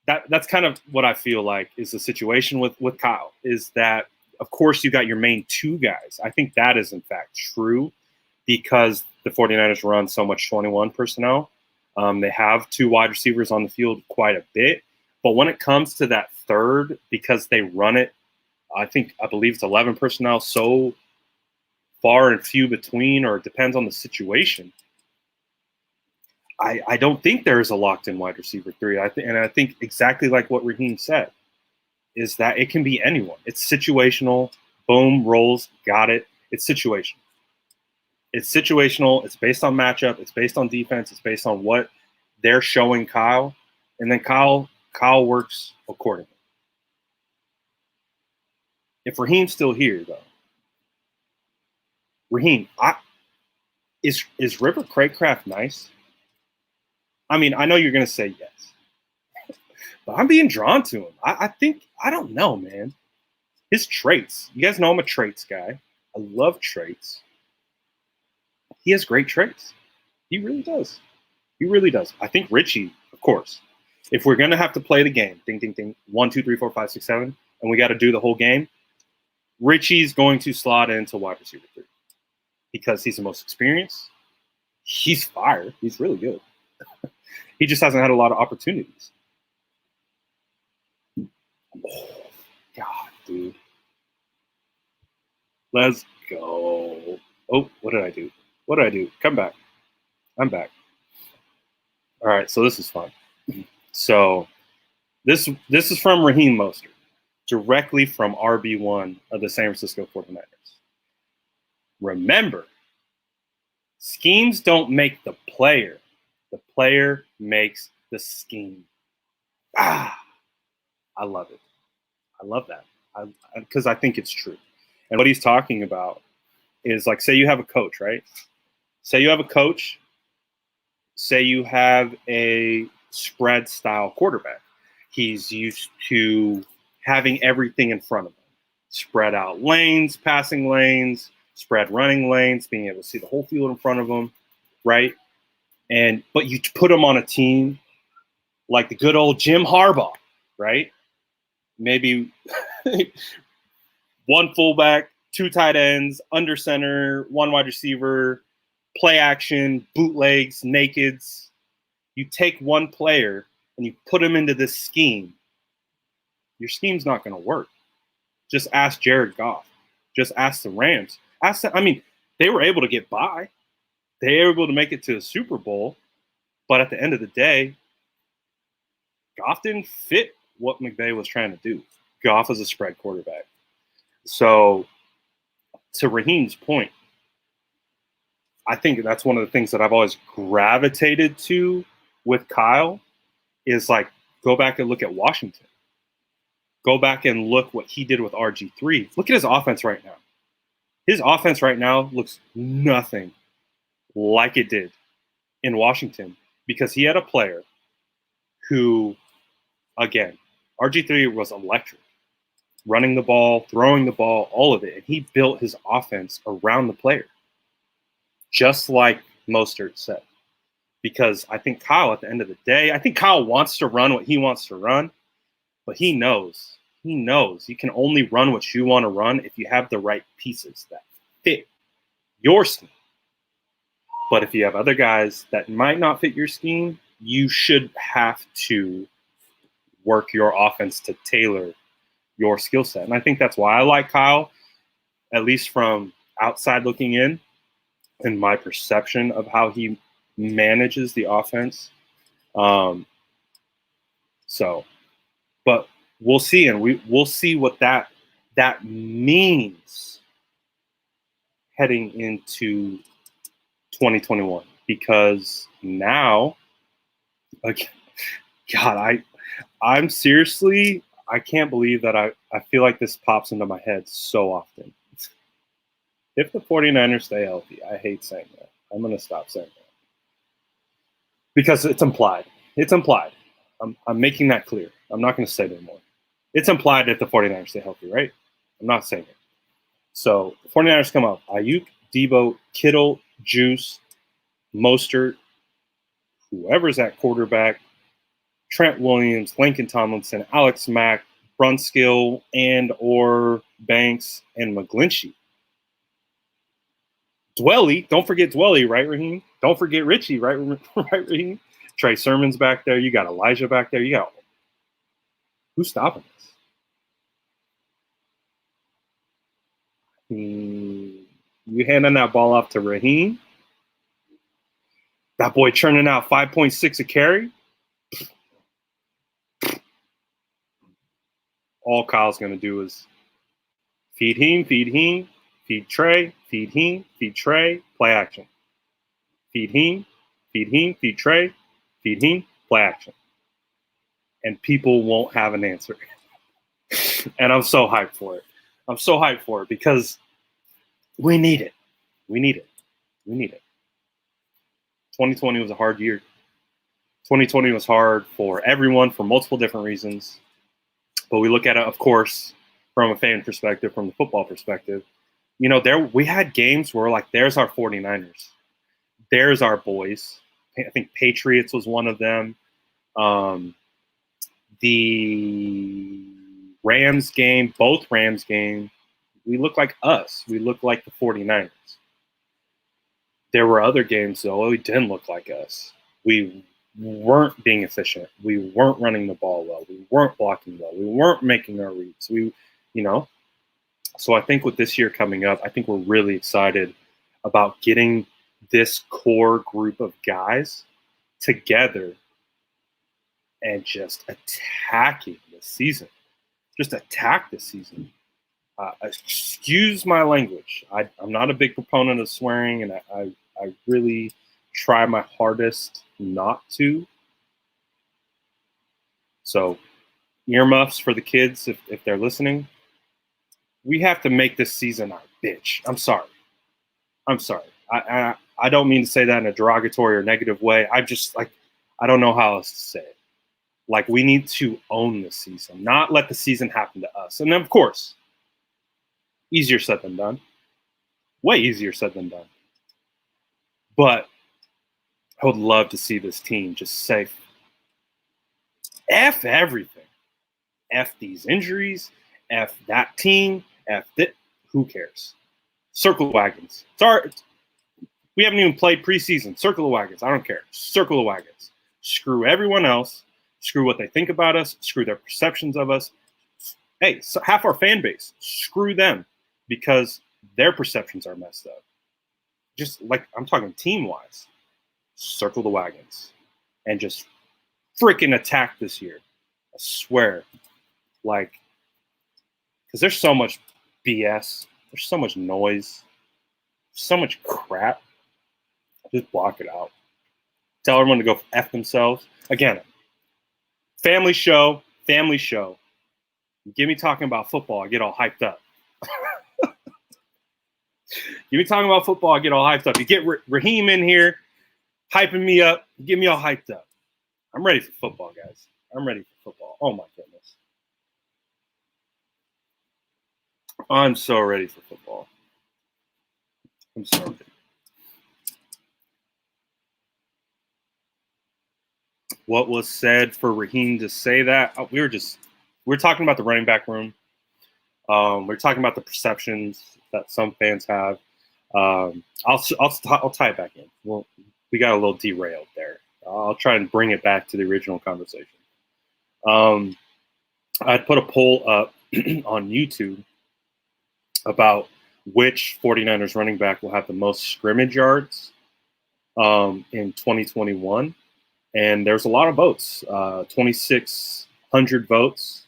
that's kind of what I feel like is the situation with Kyle, is that of course, you got your main two guys. I think that is, in fact, true because the 49ers run so much 21 personnel. They have two wide receivers on the field quite a bit. But when it comes to that third, because they run it, I believe it's 11 personnel, so far and few between, or it depends on the situation. I don't think there is a locked-in wide receiver 3. I think exactly like what Raheem said, is that it can be anyone. It's situational. Boom, rolls, got it. It's situational. It's situational. It's based on matchup. It's based on defense. It's based on what they're showing Kyle, and then Kyle works accordingly. If Raheem's still here, though, Raheem, is River Craycraft nice? I mean, I know you're going to say yes, but I'm being drawn to him. I don't know, man. His traits. You guys know I'm a traits guy. I love traits. He has great traits. He really does. He really does. I think Richie, of course, if we're going to have to play the game, ding, ding, ding, 1, 2, 3, 4, 5, 6, 7, and we got to do the whole game, Richie's going to slot into wide receiver 3 because he's the most experienced. He's fire. He's really good. He just hasn't had a lot of opportunities. Oh, God, dude. Let's go. Oh, what did I do? What did I do? Come back. I'm back. All right, so this is fun. So this is from Raheem Mostert, directly from RB1 of the San Francisco 49ers. Remember, schemes don't make the player. The player makes the scheme. I love it. I love that because I think it's true. And what he's talking about is, like, say you have a coach, right? Say you have a coach. Say you have a spread style quarterback. He's used to having everything in front of him. Spread out lanes, passing lanes, spread running lanes, being able to see the whole field in front of him, right? But you put him on a team like the good old Jim Harbaugh, right? Maybe one fullback, 2 tight ends, under center, 1 wide receiver, play action, bootlegs, nakeds. You take one player and you put him into this scheme. Your scheme's not going to work. Just ask Jared Goff. Just ask the Rams. They were able to get by. They were able to make it to a Super Bowl. But at the end of the day, Goff didn't fit what McVay was trying to do. Goff is a spread quarterback. So, to Raheem's point, I think that's one of the things that I've always gravitated to with Kyle is, like, go back and look at Washington. Go back and look what he did with RG3. Look at his offense right now. His offense right now looks nothing like it did in Washington because he had a player who, again, RG3 was electric. Running the ball, throwing the ball, all of it. And he built his offense around the player. Just like Mostert said. Because I think Kyle, at the end of the day, I think Kyle wants to run what he wants to run. But he knows you can only run what you want to run if you have the right pieces that fit your scheme. But if you have other guys that might not fit your scheme, you should have to work your offense to tailor your skill set. And I think that's why I like Kyle, at least from outside looking in, and my perception of how he manages the offense. But we'll see, and we'll see what that means heading into 2021. Because now, like, God, I'm seriously, I can't believe that I feel like this pops into my head so often. If the 49ers stay healthy, I hate saying that. I'm going to stop saying that. Because it's implied. It's implied. I'm making that clear. I'm not going to say it anymore. It's implied if the 49ers stay healthy, right? I'm not saying it. So the 49ers come up. Ayuk, Debo, Kittle, Juice, Mostert, whoever's at quarterback, Trent Williams, Lincoln Tomlinson, Alex Mack, Brunskill and or Banks and McGlinchey. Dwelly, don't forget Dwelly, right, Raheem? Don't forget Richie, right, right, Raheem? Trey Sermon's back there. You got Elijah back there. You got who's stopping this? You handing that ball off to Raheem? That boy churning out 5.6 a carry. All Kyle's going to do is feed him, feed Trey, feed Trey, play action. Feed him, feed Trey, feed him, play action. And people won't have an answer. And I'm so hyped for it. I'm so hyped for it because we need it. We need it. We need it. 2020 was a hard year. 2020 was hard for everyone for multiple different reasons. But we look at it, of course, from a fan perspective, from the football perspective. You know, we had games where, like, there's our 49ers. There's our boys. I think Patriots was one of them. The Rams game, both Rams games, we look like us. We look like the 49ers. There were other games, though, we didn't look like us. We weren't being efficient. We weren't running the ball well. We weren't blocking well. We weren't making our reads. So I think with this year coming up, I think we're really excited about getting this core group of guys together and just attacking this season. Just attack this season. Excuse my language. I'm not a big proponent of swearing, and I really try my hardest not to. So earmuffs for the kids if they're listening. We have to make this season our bitch. I'm sorry. I don't mean to say that in a derogatory or negative way. I don't know how else to say it. Like, we need to own the season, not let the season happen to us. And then, of course, easier said than done. Way easier said than done. But I would love to see this team just say, F everything. F these injuries. F that team. F that. Who cares? Circle the wagons. Sorry. We haven't even played preseason. Circle the wagons. I don't care. Circle the wagons. Screw everyone else. Screw what they think about us. Screw their perceptions of us. Hey, so half our fan base, screw them because their perceptions are messed up. Just like I'm talking team-wise. Circle the wagons and just freaking attack this year. I swear. Like, because there's so much BS. There's so much noise. So much crap. Just block it out. Tell everyone to go F themselves. Again, family show. Get me talking about football, I get all hyped up. Get me talking about football, I get all hyped up. You get Raheem in here, hyping me up, get me all hyped up. I'm ready for football, guys. I'm ready for football. Oh, my goodness. I'm so ready for football. I'm so ready. What was said for Raheem to say that? We were talking about the running back room. We're talking about the perceptions that some fans have. I'll tie it back in. Well, we got a little derailed there. I'll try and bring it back to the original conversation. I'd put a poll up on YouTube about which 49ers running back will have the most scrimmage yards in 2021. And there's a lot of votes, 2,600 votes.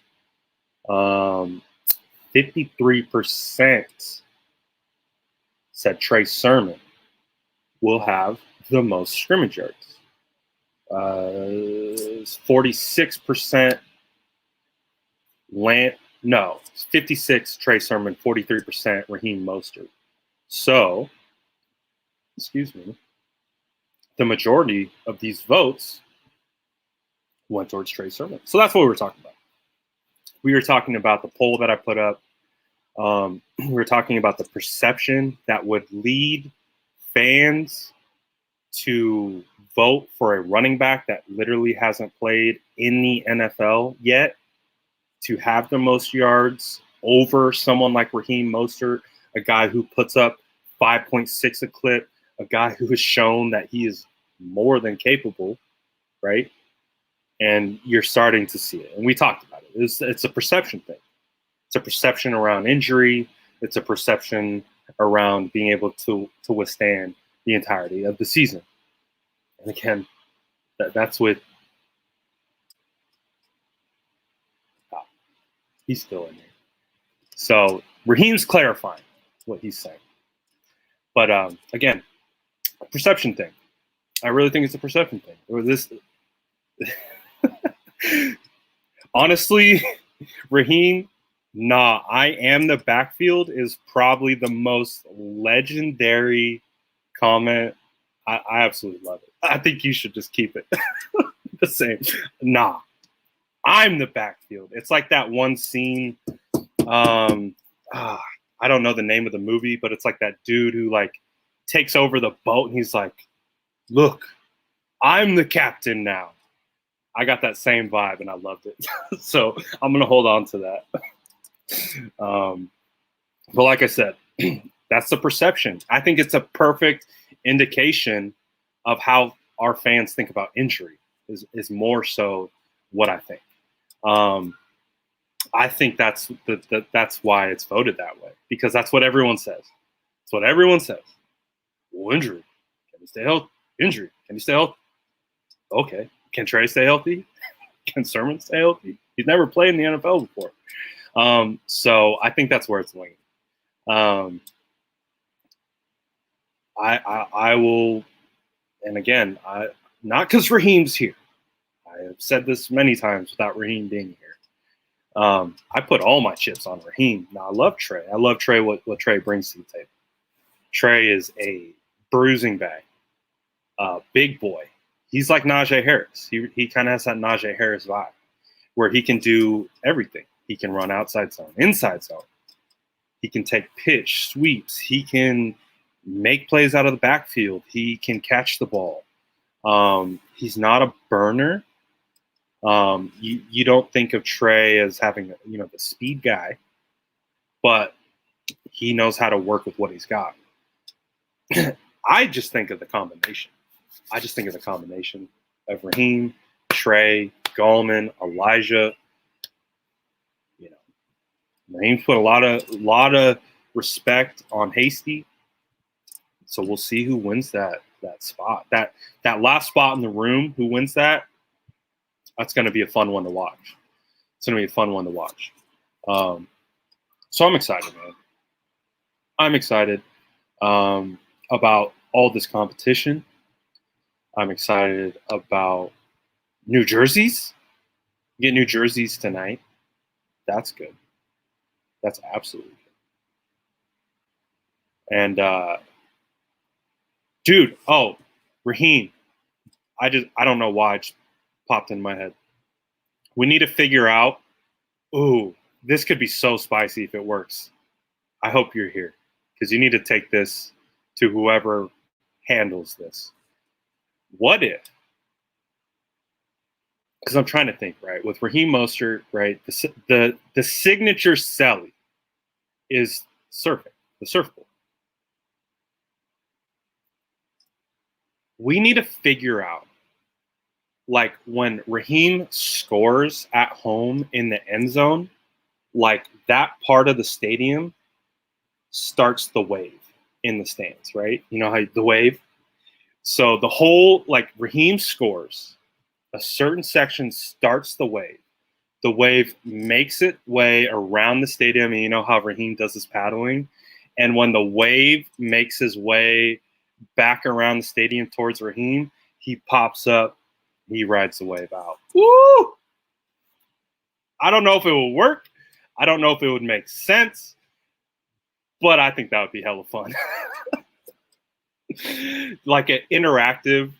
53% said Trey Sermon will have the most scrimmage yards. 46% 56 Trey Sermon, 43% Raheem Mostert. So, excuse me, the majority of these votes went towards Trey Sermon. So that's what we were talking about. We were talking about the poll that I put up. We were talking about the perception that would lead fans to vote for a running back that literally hasn't played in the NFL yet. to have the most yards over someone like Raheem Mostert, a guy who puts up 5.6 a clip, a guy who has shown that he is more than capable, right? And you're starting to see it. And we talked about it. It's a perception thing. It's a perception around injury. It's a perception around being able to withstand the entirety of the season. And again, that's with he's still in there. So Raheem's clarifying what he's saying. But again, a perception thing. I really think it's a perception thing. Or this honestly, Raheem, I am the backfield is probably the most legendary comment. I absolutely love it. I think you should just keep it the same. I'm the backfield. It's like that one scene. I don't know the name of the movie, but it's like that dude who like takes over the boat and he's like, "Look, I'm the captain now." I got that same vibe and I loved it. So I'm gonna hold on to that. But like I said, that's the perception. I think it's a perfect indication of how our fans think about injury. Is more so what I think. I think that's why it's voted that way, because that's what everyone says. That's what everyone says. Well, injury. Can he stay healthy? Injury. Can he stay healthy? Okay. Can Trey stay healthy? Can Sermon stay healthy? He's never played in the NFL before. So I think that's where it's leaning. I will, and again, not because Raheem's here. I have said this many times without Raheem being here. I put all my chips on Raheem. Now, I love Trey. I love Trey, what Trey brings to the table. Trey is a bruising bag, big boy. He's like Najee Harris. He kind of has that Najee Harris vibe where he can do everything. He can run outside zone, inside zone. He can take pitch, sweeps. He can make plays out of the backfield. He can catch the ball. He's not a burner. You don't think of Trey as having, the speed guy, but he knows how to work with what he's got. I just think of the combination. Of Raheem, Trey, Gallman, Elijah. Raheem put a lot of respect on Hasty. So we'll see who wins that spot. That last spot in the room, who wins that? That's going to be a fun one to watch. So I'm excited, man. I'm excited about all this competition. I'm excited about New Jerseys. Get New Jerseys tonight. That's good. That's absolutely good. And dude, Raheem. I don't know why it just popped in my head. We need to figure out, this could be so spicy if it works. I hope you're here, because you need to take this to whoever handles this. What if, because I'm trying to think, right, with Raheem Mostert, right, the signature Selly is surfing, the surfboard. We need to figure out, like, when Raheem scores at home in the end zone, like, that part of the stadium starts the wave in the stands, right? You know how the wave? So the whole, like, Raheem scores, a certain section starts the wave. The wave makes its way around the stadium, and you know how Raheem does his paddling? And when the wave makes his way back around the stadium towards Raheem, he pops up, he rides the wave out. Woo! I don't know if it will work. I don't know if it would make sense, but I think that would be hella fun. like an interactive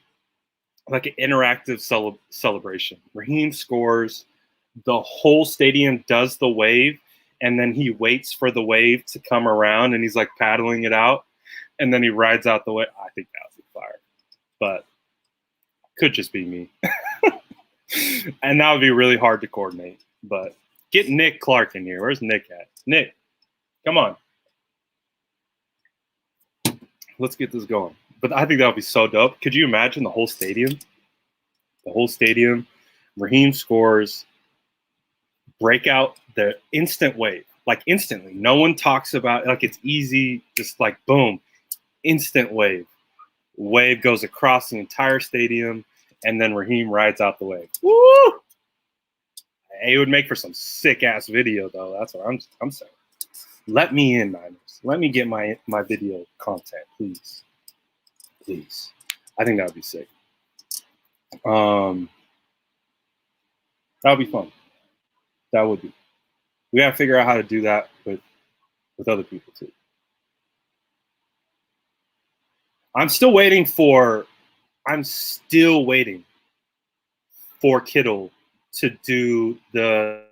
celebration. Raheem scores, the whole stadium does the wave, and then he waits for the wave to come around, and he's like paddling it out, and then he rides out the wave. I think that would be fire, but could just be me. And that would be really hard to coordinate, but Get Nick Clark in here. Where's Nick at? Nick, come on. Let's get this going. But I think that would be so dope. Could you imagine the whole stadium? The whole stadium. Raheem scores. Break out the instant wave. Like instantly. No one talks about it. Like it's easy. Just like boom. Instant wave. Wave goes across the entire stadium. And then Raheem rides out the wave. Woo! It would make for some sick-ass video, though. That's what I'm saying. Let me in, Niners. Let me get my video content, please. Please. I think that would be sick. That would be fun. That would be. We got to figure out how to do that with other people, too. I'm still waiting for Kittle to do the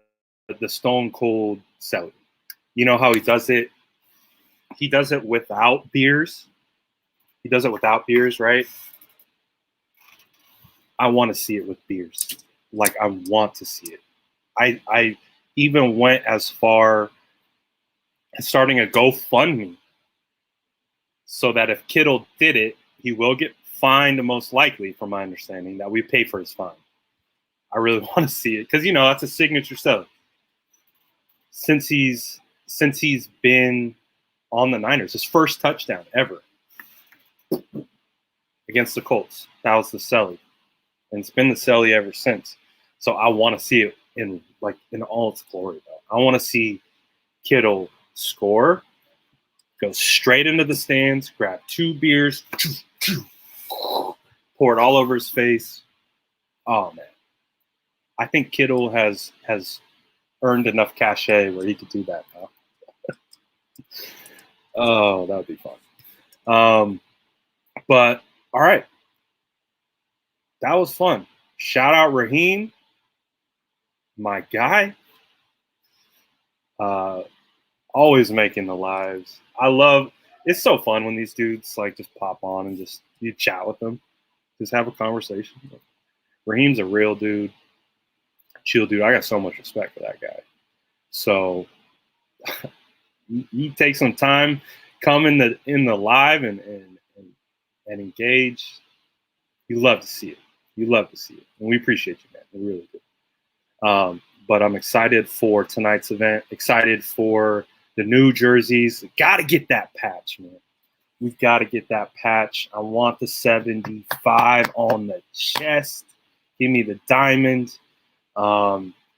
Stone Cold Selly. You know how he does it? He does it without beers. He does it without beers, right? I want to see it with beers. Like, I want to see it. I even went as far as starting a GoFundMe so that if Kittle did it, he will get fined, most likely, from my understanding, that we pay for his fine. I really want to see it because, that's a signature stuff. Since he's been on the Niners, his first touchdown ever against the Colts, that was the Selly, and it's been the Selly ever since. So I want to see it in all its glory, though. I want to see Kittle score, go straight into the stands, grab 2 beers, pour it all over his face. Oh man. I think Kittle has earned enough cachet where he could do that now. Oh, that would be fun. But all right, that was fun. Shout out Raheem, my guy. Always making the lives. It's so fun when these dudes just pop on and just you chat with them, just have a conversation. Raheem's a real dude. Chill dude. I got so much respect for that guy. So you take some time, come in the live and engage. You love to see it. And we appreciate you, man. We really do. But I'm excited for tonight's event. Excited for the new jerseys. Got to get that patch, man. We've got to get that patch. I want the 75 on the chest. Give me the diamond.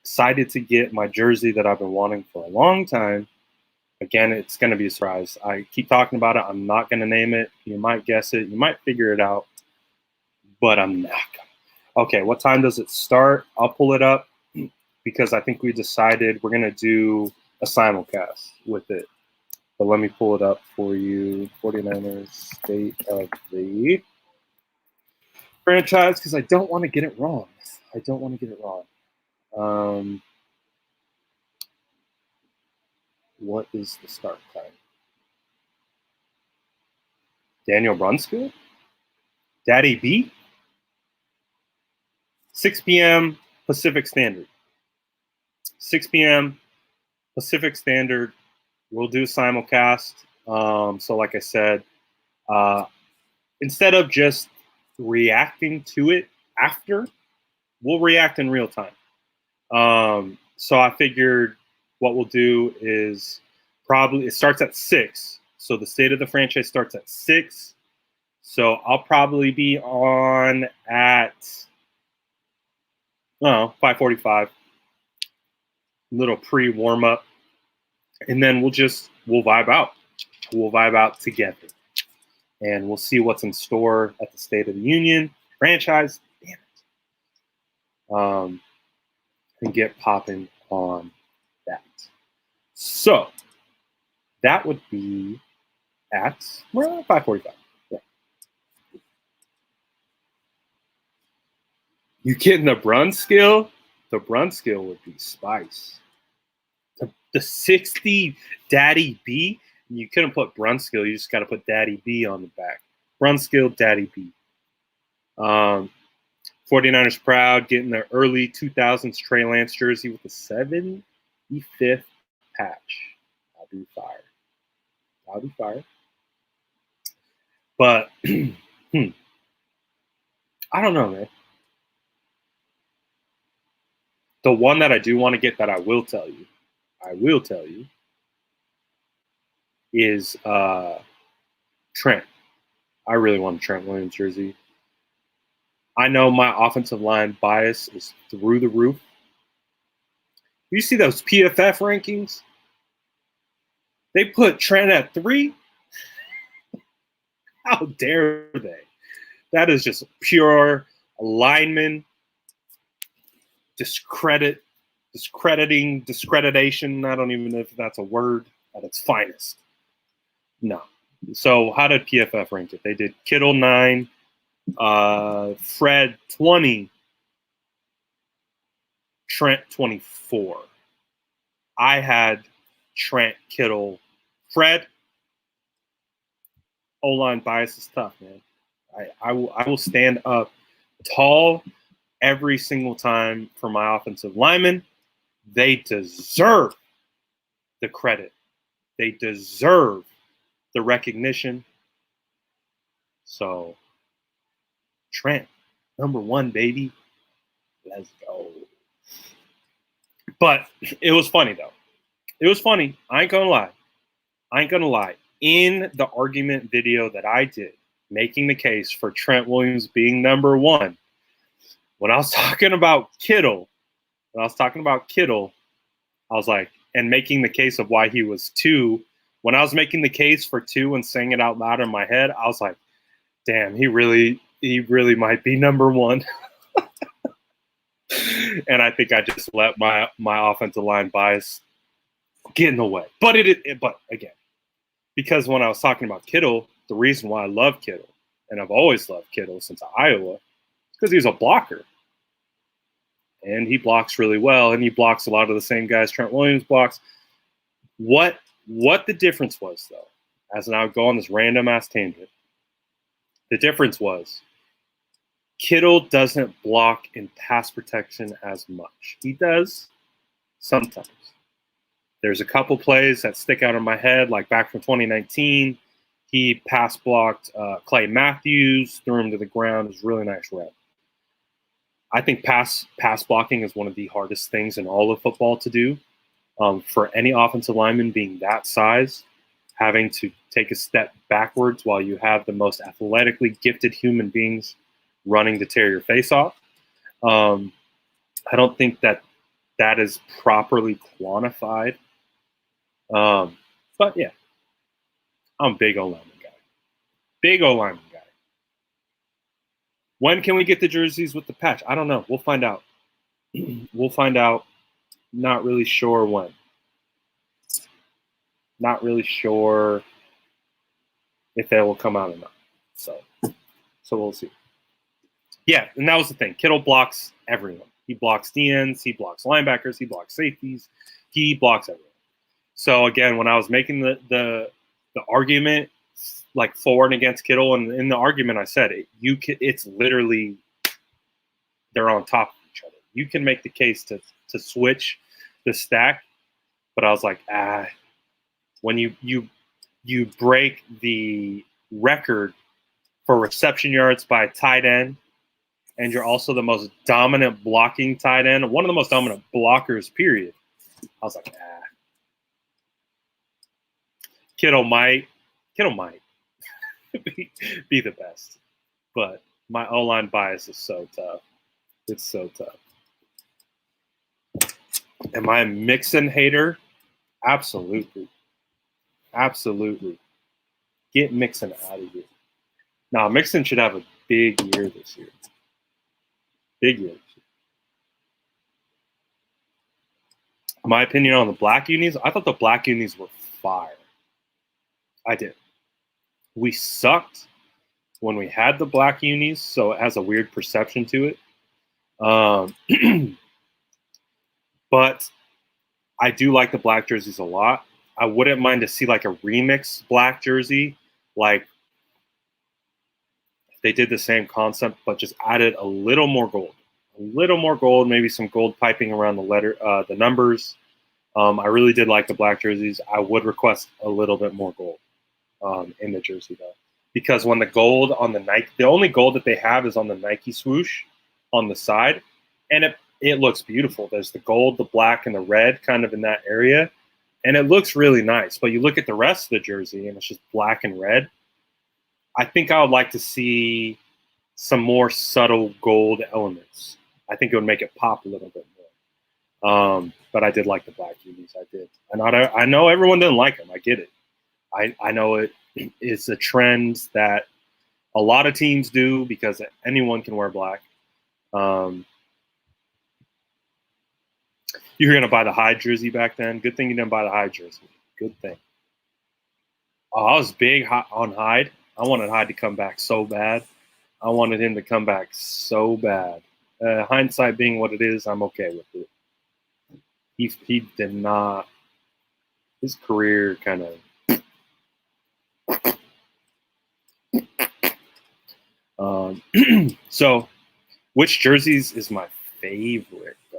Excited to get my jersey that I've been wanting for a long time. Again, it's going to be a surprise. I keep talking about it. I'm not going to name it. You might guess it. You might figure it out. But I'm not going to. Okay, what time does it start? I'll pull it up because I think we decided we're going to do a simulcast with it. But let me pull it up for you. 49ers State of the Franchise, because I don't want to get it wrong. What is the start time? Daniel Brunskill? Daddy B? 6 p.m. Pacific Standard. 6 p.m. Pacific Standard. We'll do simulcast. So like I said, instead of just reacting to it after, we'll react in real time. So I figured what we'll do is it starts at 6. So the State of the Franchise starts at 6. So I'll probably be on at 5:45. Little pre-warm up. And then we'll vibe out. We'll vibe out together. And we'll see what's in store at the State of the Union Franchise. Damn it. And get popping on that. So that would be at 5:45. Yeah. You getting the Brunskill? The Brunskill would be spice. The 60 Daddy B. You couldn't put Brunskill. You just got to put Daddy B on the back. Brunskill, Daddy B. 49ers proud, getting the early 2000s Trey Lance jersey with the 7. 25th patch. I'll be fired. I'll be fired. But I don't know, man. The one that I do want to get that I will tell you is Trent. I really want a Trent Williams jersey. I know my offensive line bias is through the roof. You see those PFF rankings? They put Trent at 3. How dare they? That is just pure lineman discreditation. I don't even know if that's a word at its finest. No. So how did PFF rank it? They did Kittle 9, Fred 20, Trent 24. I had Trent, Kittle, Fred. O-line bias is tough, man. I will stand up tall every single time for my offensive linemen. They deserve the credit. They deserve the recognition. So, Trent, number 1, baby. Let's go. But it was funny, though. It was funny. I ain't gonna lie. In the argument video that I did, making the case for Trent Williams being number 1, when I was talking about Kittle, I was like, and making the case of why he was 2. When I was making the case for 2 and saying it out loud in my head, I was like, damn, he really might be number 1. And I think I just let my offensive line bias get in the way. But but again, because when I was talking about Kittle, the reason why I love Kittle, and I've always loved Kittle since Iowa, is because he's a blocker. And he blocks really well, and he blocks a lot of the same guys Trent Williams blocks. What the difference was, though, as I would go on this random-ass tangent, the difference was Kittle doesn't block in pass protection as much. He does sometimes. There's a couple plays that stick out in my head, like back from 2019. He pass blocked Clay Matthews, threw him to the ground. It was a really nice rep. I think pass blocking is one of the hardest things in all of football to do. For any offensive lineman being that size, having to take a step backwards while you have the most athletically gifted human beings running to tear your face off. I don't think that is properly quantified. But yeah, I'm a big O-lineman guy. Big O-lineman guy. When can we get the jerseys with the patch? I don't know. We'll find out. We'll find out. Not really sure when. Not really sure if they will come out or not. So we'll see. Yeah, and that was the thing. Kittle blocks everyone. He blocks DNs. He blocks linebackers. He blocks safeties. He blocks everyone. So again, when I was making the argument, like for and against Kittle, and in the argument I said it's literally they're on top of each other. You can make the case to switch the stack, but I was like, when you break the record for reception yards by tight end, and you're also the most dominant blocking tight end, one of the most dominant blockers, period. I was like, Kittle might be the best, but my O-line bias is so tough. It's so tough. Am I a Mixon hater? Absolutely. Absolutely. Get Mixon out of here. Now, Mixon should have a big year this year. Big year. My opinion on the black unis, I thought the black unis were fire. I did. We sucked when we had the black unis, so it has a weird perception to it. But I do like the black jerseys a lot. I wouldn't mind to see like a remix black jersey, like if they did the same concept but just added a little more gold, maybe some gold piping around the numbers. I really did like the black jerseys. I would request a little bit more gold in the jersey though, because when the gold on the Nike, the only gold that they have is on the Nike swoosh on the side, and it looks beautiful. There's the gold, the black, and the red kind of in that area, and it looks really nice. But you look at the rest of the jersey, and it's just black and red. I think I would like to see some more subtle gold elements. I think it would make it pop a little bit more. But I did like the black unis. I did. I know everyone didn't like them. I get it. I know it is a trend that a lot of teams do because anyone can wear black. You were going to buy the Hyde jersey back then. Good thing you didn't buy the Hyde jersey. Good thing. Oh, I was big on Hyde. I wanted Hyde to come back so bad. I wanted him to come back so bad. Hindsight being what it is, I'm okay with it. He did not. His career kind of. So, which jerseys is my favorite though?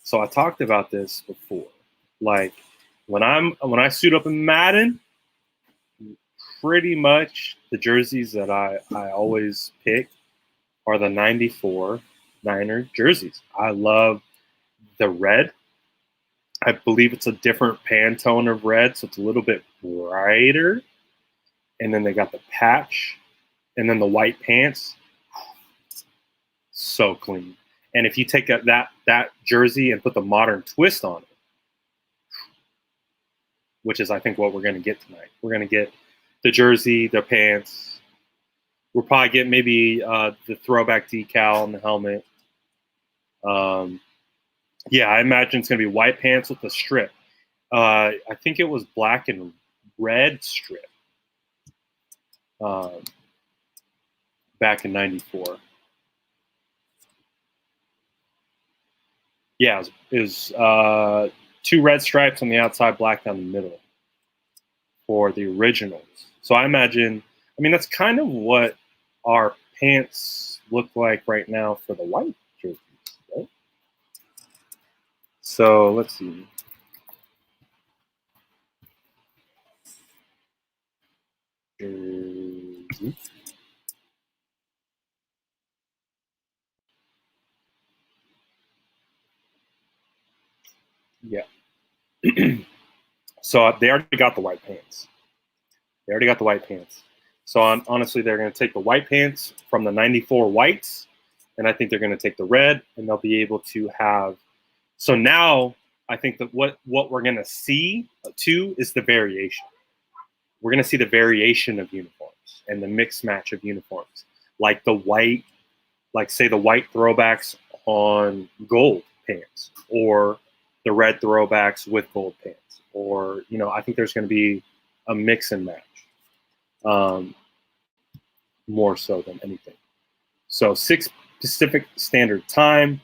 So I talked about this before. Like when I suit up in Madden, pretty much the jerseys that I always pick are the 94 Niner jerseys. I love the red. I believe it's a different Pantone of red, so it's a little bit brighter. And then they got the patch, and then the white pants. So clean. And if you take that jersey and put the modern twist on it, which is I think what we're going to get tonight. We're going to get the jersey, the pants. We'll probably get maybe the throwback decal on the helmet. Yeah, I imagine it's going to be white pants with a strip. I think it was black and red strip back in '94. Yeah, it was 2 red stripes on the outside, black down the middle for the originals. So I imagine, that's kind of what our pants look like right now for the white jerseys, right? So let's see. Jersey. Yeah. So they already got the white pants. So honestly, they're going to take the white pants from the 94 whites, and I think they're going to take the red, and they'll be able to have. So now I think that what we're going to see too is the variation. We're going to see the variation of uniforms and the mix match of uniforms, like the white, like say the white throwbacks on gold pants, or the red throwbacks with gold pants, or I think there's going to be a mix and match, more so than anything. So 6 Pacific Standard Time.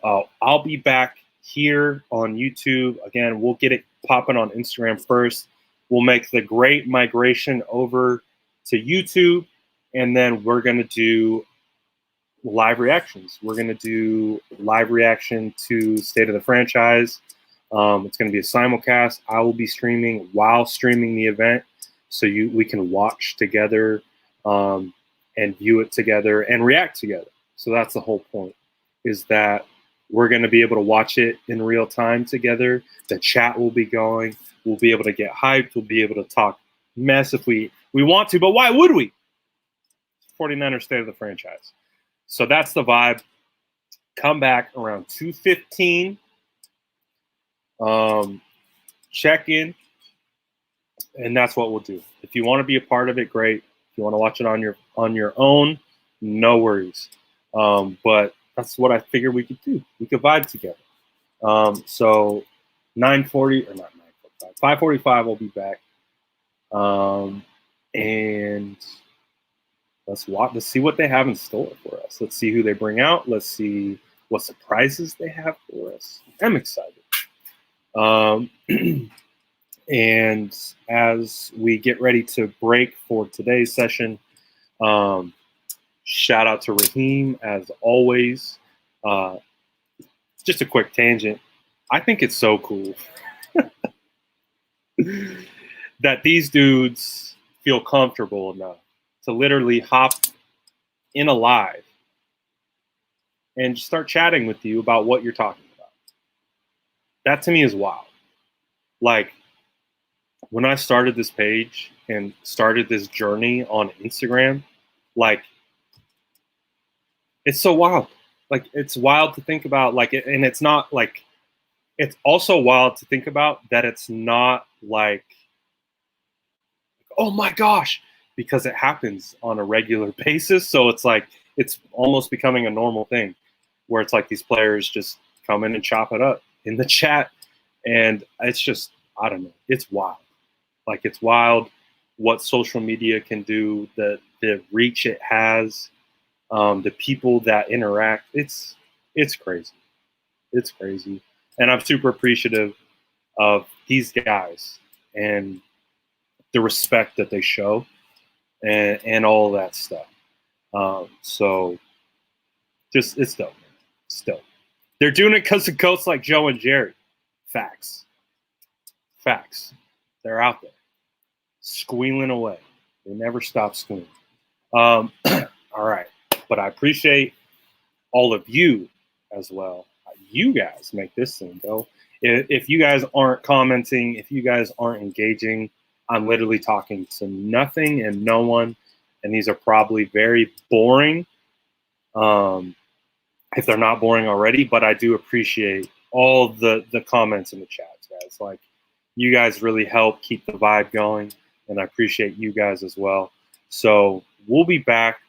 I'll be back here on YouTube again. We'll get it popping on Instagram first. We'll make the great migration over to YouTube, and then we're going to do live reactions. We're going to do live reaction to State of the Franchise. It's going to be a simulcast. I will be streaming while streaming the event, so we can watch together and view it together and react together. So that's the whole point, is that we're going to be able to watch it in real time together. The chat will be going. We'll be able to get hyped. We'll be able to talk mess if we want to, but why would we? 49ers State of the Franchise. So that's the vibe. Come back around 2:15. Check in, and that's what we'll do. If you want to be a part of it, great. If you want to watch it on your own, no worries. But that's what I figured we could do. We could vibe together. So 9:40 or not 9:45, 5:45. We'll be back. And let's see what they have in store for us. Let's see who they bring out. Let's see what surprises they have for us. I'm excited. And as we get ready to break for today's session, shout out to Raheem as always. Just a quick tangent. I think it's so cool that these dudes feel comfortable enough to literally hop in a live and just start chatting with you about what you're talking about. That to me is wild. Like, when I started this page and started this journey on Instagram, like, it's so wild. Like, it's wild to think about, like, and it's not like, it's also wild to think about that it's not like, oh my gosh, because it happens on a regular basis. So it's like, it's almost becoming a normal thing where it's like these players just come in and chop it up in the chat. And it's just, I don't know, it's wild. Like, it's wild what social media can do, the reach it has, the people that interact. It's crazy. It's crazy. And I'm super appreciative of these guys and the respect that they show and all that stuff. So just, it's dope, man. It's dope. They're doing it because of ghosts like Joe and Jerry. Facts. Facts. They're out there squealing away. They never stop squealing. All right. But I appreciate all of you as well. You guys make this thing go. If you guys aren't commenting, if you guys aren't engaging, I'm literally talking to nothing and no one. And these are probably very boring, if they're not boring already. But I do appreciate all the comments in the chats, guys. Like, you guys really help keep the vibe going. And I appreciate you guys as well. So we'll be back.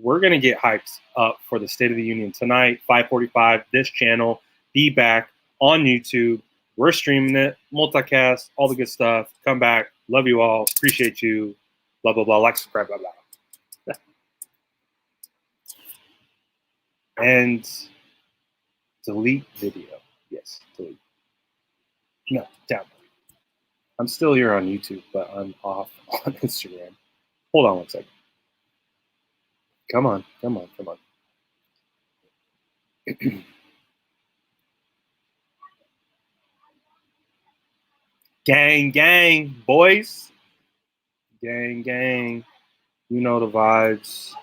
We're going to get hyped up for the State of the Union tonight, 5:45, this channel. Be back on YouTube. We're streaming it, multicast, all the good stuff. Come back. Love you all. Appreciate you. Blah, blah, blah. Like, subscribe, blah, blah. And delete video. Yes, delete. No, download. I'm still here on YouTube, but I'm off on Instagram. Hold on one second. Come on, come on, come on. Gang, gang, boys. Gang, gang. You know the vibes.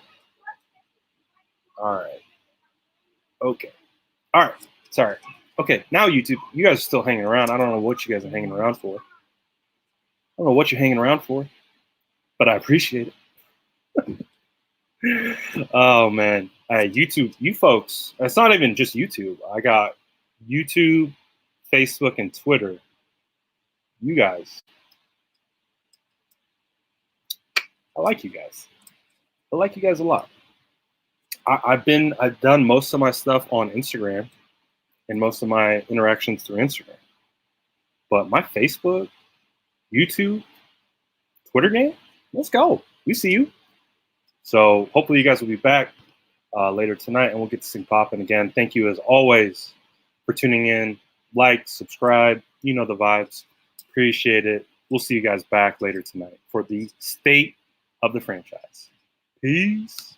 All right. Okay. All right. Sorry. Okay. Now, YouTube, you guys are still hanging around. I don't know what you guys are hanging around for. I don't know what you're hanging around for, but I appreciate it. Oh, man. YouTube, you folks, it's not even just YouTube. I got YouTube, Facebook, and Twitter. You guys. I like you guys. I like you guys a lot. I've done most of my stuff on Instagram and most of my interactions through Instagram. But my Facebook, YouTube, Twitter game, let's go. We see you. So hopefully you guys will be back later tonight and we'll get this thing popping again. Thank you as always for tuning in. Like, subscribe, you know the vibes. Appreciate it. We'll see you guys back later tonight for the state of the franchise. Peace.